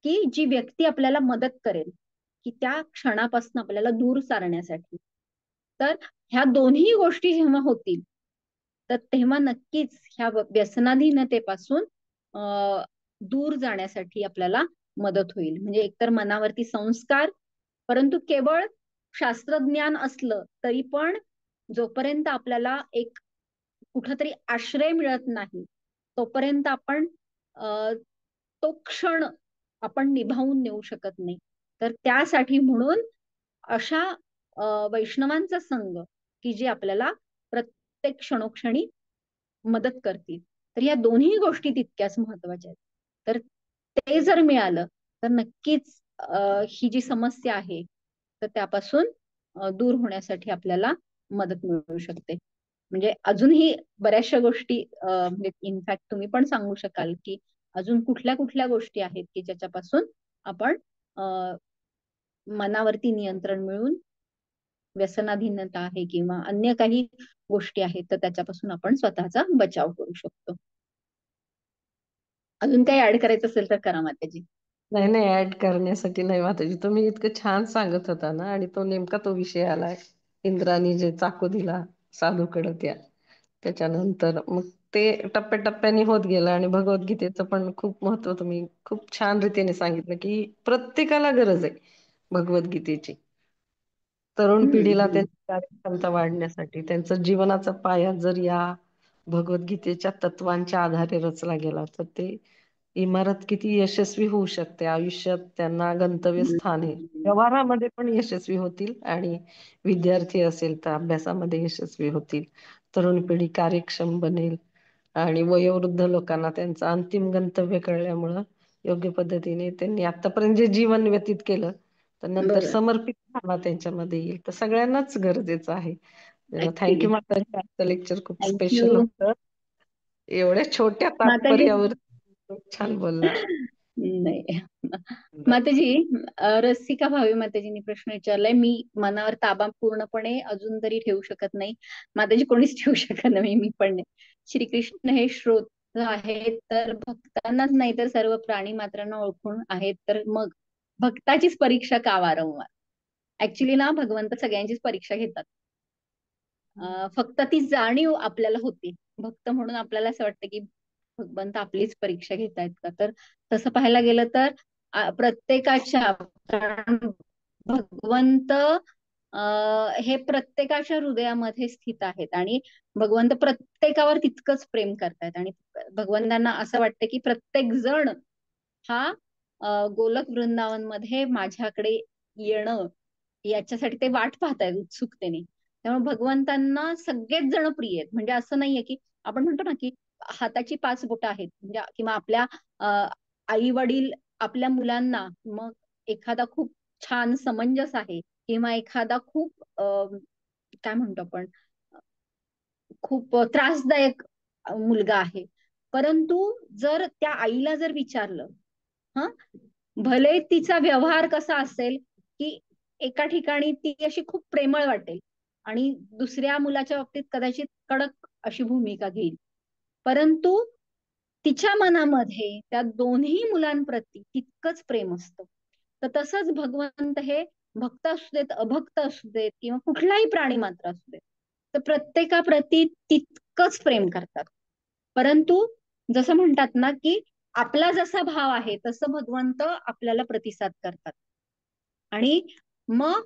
की जी व्यक्ती आपल्याला मदत करेल की त्या क्षणापासून आपल्याला दूर सारण्यासाठी. तर ह्या दोन्ही गोष्टी जेव्हा होतील तर तेव्हा नक्कीच ह्या व्यसनाधीनतेपासून दूर जाण्यासाठी आपल्याला मदत होईल. म्हणजे एकतर मनावरती संस्कार, परंतु केवळ शास्त्रज्ञान असलं तरी पण जोपर्यंत आपल्याला एक कुठंतरी आश्रय मिळत नाही तोपर्यंत आपण तो क्षण आपण निभावून नेऊ शकत नाही. तर त्यासाठी म्हणून अशा वैष्णवांचा संघ की जे आपल्याला प्रत्येक क्षणोक्षणी मदत करतील. तर या दोन्ही गोष्टी तितक्याच महत्वाच्या आहेत. तर ते जर मिळालं तर नक्कीच ही जी समस्या आहे तर त्यापासून दूर होण्यासाठी आपल्याला मदत मिळू शकते. म्हणजे अजूनही बऱ्याचशा गोष्टी म्हणजे इनफॅक्ट तुम्ही पण सांगू शकाल की अजून कुठल्या कुठल्या गोष्टी आहेत की ज्याच्यापासून आपण मनावरती नियंत्रण मिळून व्यसनाधीनता आहे किंवा अन्य काही गोष्टी आहेत तर त्याच्यापासून आपण स्वतःचा बचाव करू शकतो. अजून काही ऍड करायचं असेल तर करा माताजी. नाही नाही, ऍड करण्यासाठी नाही माताजी, तुम्ही इतकं छान सांगत होता ना, आणि तो नेमका तो विषय आलाय. इंद्राने जे चाकू दिला साधूकडं त्याच्यानंतर मग ते टप्प्याटप्प्याने होत गेलं. आणि भगवद्गीतेचं पण खूप महत्व तुम्ही खूप छान रीतीने सांगितलं की प्रत्येकाला गरज आहे भगवद्गीतेची. तरुण पिढीला हम्म. त्यांची कार्यक्षमता वाढण्यासाठी त्यांचा जीवनाचा पाया जर या भगवद्गीतेच्या तत्वांच्या आधारे रचला गेला तर ते इमारत किती यशस्वी होऊ शकते. आयुष्यात त्यांना गंतव्य स्थान आहे, हम्म. व्यवहारामध्ये पण यशस्वी होतील, आणि विद्यार्थी असेल तर अभ्यासामध्ये यशस्वी होतील. तरुण पिढी कार्यक्षम बनेल, आणि वयोवृद्ध लोकांना त्यांचं अंतिम गंतव्य कळल्यामुळं योग्य पद्धतीने त्यांनी आतापर्यंत जे जीवन व्यतीत केलं तर नंतर बरोबर. समर्पित भावना त्यांच्यामध्ये येईल. तर सगळ्यांनाच गरजेचं आहे. थँक्यू ऍक्च्युली माताजी, आजचं लेक्चर खूप स्पेशल थँक्यू होतं. एवढ्या छोट्या माताजी. तात्पर्यावर खूप छान बोलला. नाही माताजी, रसिका भावी माताजींनी प्रश्न विचारलाय. मी मनावर ताबा पूर्णपणे अजून तरी ठेवू शकत नाही. माताजी कोणीच ठेवू शकत नाही, मी पण नाही. श्रीकृष्ण हे श्रोत आहेत तर भक्तांनाच नाही तर सर्व प्राणी मात्रांना ओळखून आहेत, तर मग भक्ताचीच परीक्षा का वारंवार? ऍक्च्युली ना भगवंत सगळ्यांचीच परीक्षा घेतात. फक्त ती जाणीव आपल्याला होते भक्त म्हणून. आपल्याला असं वाटतं की भगवंत आपलीच परीक्षा घेतायत का? तर तसं पाहायला गेलं तर प्रत्येकाच्या, कारण भगवंत हे प्रत्येकाच्या हृदयामध्ये स्थित आहेत आणि भगवंत प्रत्येकावर तितकंच प्रेम करतायत. आणि भगवंतांना असं वाटतं की प्रत्येक जण हा गोलक वृंदावन मध्ये माझ्याकडे येणं याच्यासाठी ते वाट पाहतायत उत्सुकतेने. त्यामुळे भगवंतांना सगळेच जण प्रिय आहेत. म्हणजे असं नाहीये की आपण म्हणतो ना की हाताची 5 बोटं आहेत, म्हणजे किंवा आपल्या आई वडील आपल्या मुलांना, मग एखादा खूप छान समंजस आहे किंवा एखादा खूप काय म्हणतो आपण खूप त्रासदायक मुलगा आहे, परंतु जर त्या आईला जर विचारलं, हा भले तिचा व्यवहार कसा असेल की एका ठिकाणी ती अशी खूप प्रेमळ वाटेल आणि दुसऱ्या मुलाच्या बाबतीत कदाचित कडक अशी भूमिका घेईल, परंतु तिच्या मनामध्ये त्या दोन्ही मुलांप्रती तितकंच प्रेम असतं. तर तसंच भगवंत हे भक्त असू देत, अभक्त असू देत किंवा कुठलाही प्राणी मात्र असू देत, तर प्रत्येकाप्रती तितकंच प्रेम करतात. परंतु जसं म्हणतात ना की आपला जसा भाव आहे तसं भगवंत आपल्याला प्रतिसाद करतात. आणि मग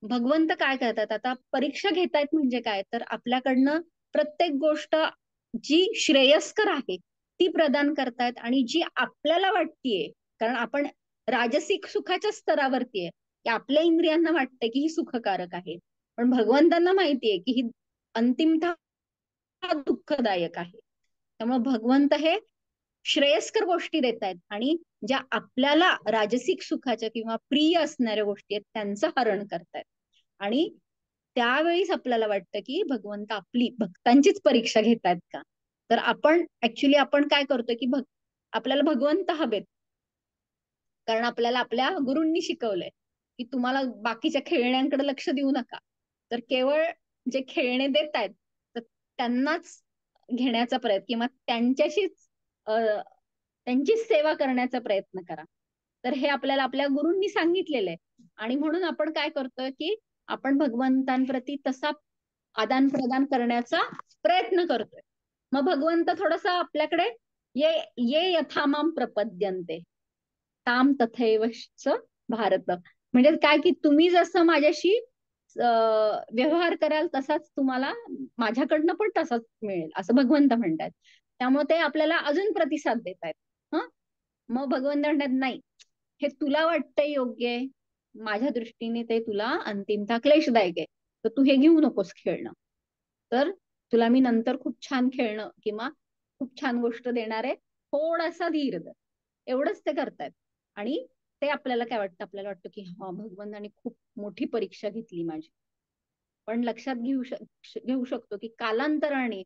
भगवंत काय करतात, आता परीक्षा घेतायत म्हणजे काय, तर आपल्याकडनं प्रत्येक गोष्ट जी श्रेयस्कर आहे ती प्रदान करतायत, आणि जी आपल्याला वाटतीये, कारण आपण राजसिक सुखाच्या स्तरावरती आहे की आपल्या इंद्रियांना वाटते की ही सुखकारक आहे, पण भगवंतांना माहितीये की ही अंतिमतः दुःखदायक आहे. त्यामुळे भगवंत हे श्रेयस्कर गोष्टी देत आहेत आणि ज्या आपल्याला राजसिक सुखाच्या किंवा प्रिय असणाऱ्या गोष्टी आहेत त्यांचं हरण करतायत. आणि त्यावेळीच आपल्याला वाटतं की भगवंत आपली भक्तांचीच परीक्षा घेतायत का? तर आपण ऍक्च्युली आपण काय करतोय की आपल्याला भगवंत हवेत, कारण आपल्याला आपल्या गुरूंनी शिकवलंय की तुम्हाला बाकीच्या खेळण्यांकडे लक्ष देऊ नका, तर केवळ जे खेळणे देत आहेत तर त्यांनाच घेण्याचा प्रयत्न किंवा त्यांच्याशीच त्यांचीच सेवा करण्याचा प्रयत्न करा. तर हे आपल्याला आपल्या गुरूंनी सांगितलेलं आहे, आणि म्हणून आपण काय करतोय की आपण भगवंतांप्रती तसा आदान प्रदान करण्याचा प्रयत्न करतोय. मग भगवंत थोडस आपल्याकडे ये ये यथामाम प्रपद्यन्ते ताम तथैवच भारत, म्हणजे काय की तुम्ही जसं माझ्याशी व्यवहार कराल तसाच तुम्हाला माझ्याकडनं पण तसाच मिळेल असं भगवंत म्हणतात. त्यामुळे ते आपल्याला अजून प्रतिसाद देत आहेत. हं मग भगवंत म्हणतात नाही, हे तुला वाटतंय योग्य आहे, माझ्या दृष्टीने ते तुला अंतिमतः क्लेशदायक आहे, तर तू हे घेऊ नकोस खेळणं. तर तुला मी नंतर खूप छान खेळणं किंवा खूप छान गोष्ट देणार आहे, थोडासा धीर धर. एवढंच ते करतायत. आणि ते आपल्याला काय वाटतं, आपल्याला वाटतं की हा भगवंताने खूप मोठी परीक्षा घेतली माझी. पण लक्षात घेऊ शकतो की कालांतराने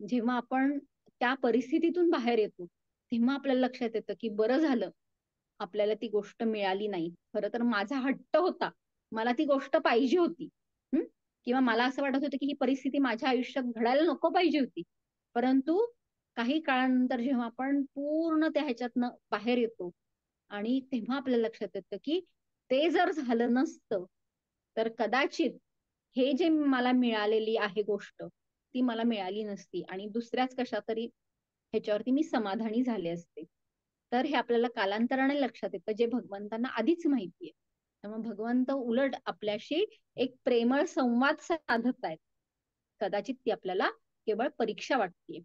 जेव्हा आपण त्या परिस्थितीतून बाहेर येतो, तेव्हा आपल्याला लक्षात येतं की बरं झालं आपल्याला ती गोष्ट मिळाली नाही. खरं तर माझा हट्ट होता, मला ती गोष्ट पाहिजे होती. हं? किंवा मला असं वाटत होतं की ही परिस्थिती माझ्या आयुष्यात घडायला नको पाहिजे होती. परंतु काही काळानंतर जेव्हा आपण पूर्ण त्या ह्याच्यातनं बाहेर येतो आणि तेव्हा आपल्याला लक्षात येतं की ते जर झालं नसतं तर कदाचित हे जे मला मिळालेली आहे गोष्ट ती मला मिळाली नसती आणि दुसऱ्याच कशा तरी ह्याच्यावरती मी समाधानी झाले असते. तर हे आपल्याला कालांतराने लक्षात येतं, जे भगवंतांना आधीच माहितीये. त्यामुळे भगवंत उलट आपल्याशी एक प्रेमळ संवाद साधत आहेत. कदाचित ती आपल्याला केवळ परीक्षा वाटते.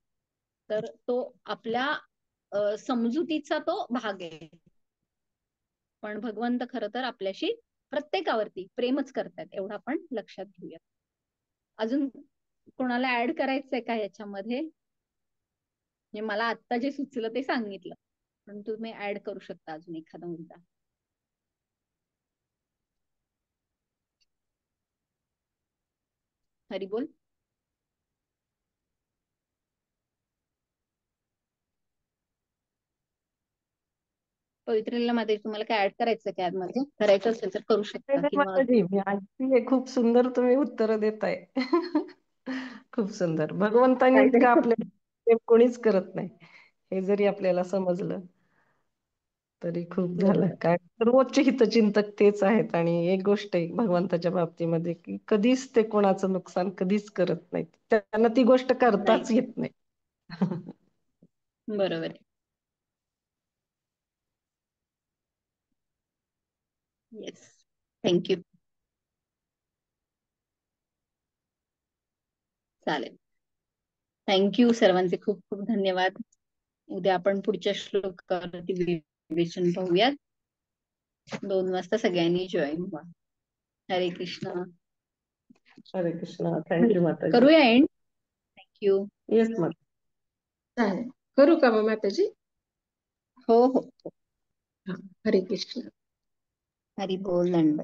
तर तो आपल्या समजुतीचा तो भाग आहे. पण भगवंत खरं तर आपल्याशी प्रत्येकावरती प्रेमच करतात, एवढं आपण लक्षात घेऊया. अजून कोणाला ऍड करायचंय का याच्यामध्ये? म्हणजे मला आता जे सुचलं ते सांगितलं, पण तुम्ही ऍड करू शकता अजून एखादा मुद्दा. हरी बोल. पवित्रीला मध्ये तुम्हाला काय ऍड करायचं काय मध्ये? करायचं असेल तर करू नाही शकता नाही किंवा माताजी, मी ऐकतीये, खूप सुंदर तुम्ही उत्तर देताय. खूप सुंदर. भगवंतांनी इतकं काहीतरी आपल्याला प्रेम कोणीच करत नाही, हे जरी आपल्याला समजलं तरी खूप झालं. बरोबर. काय सर्वोच्च हितचिंतक तेच आहेत. आणि एक गोष्ट आहे भगवंताच्या बाबतीमध्ये की कधीच ते कोणाचं नुकसान कधीच करत नाहीत, त्यांना ती गोष्ट नाही. करताच येत नाही. बरोबर आहे. येस. थँक्यू. चालेल. थँक्यू सर्वांचे खूप खूप धन्यवाद. उद्या आपण पुढच्या श्लोकावरती विवेचन पाहूयात. 2 वाजता सगळ्यांनी जॉईन व्हा. हरे कृष्ण. हरे कृष्ण. थँक्यू माताजी. करूया एंड. थँक्यू. येस माता. चालेल. करू का मग माताजी? हो हो. हा. हरे कृष्ण. हरी बोल. दंड.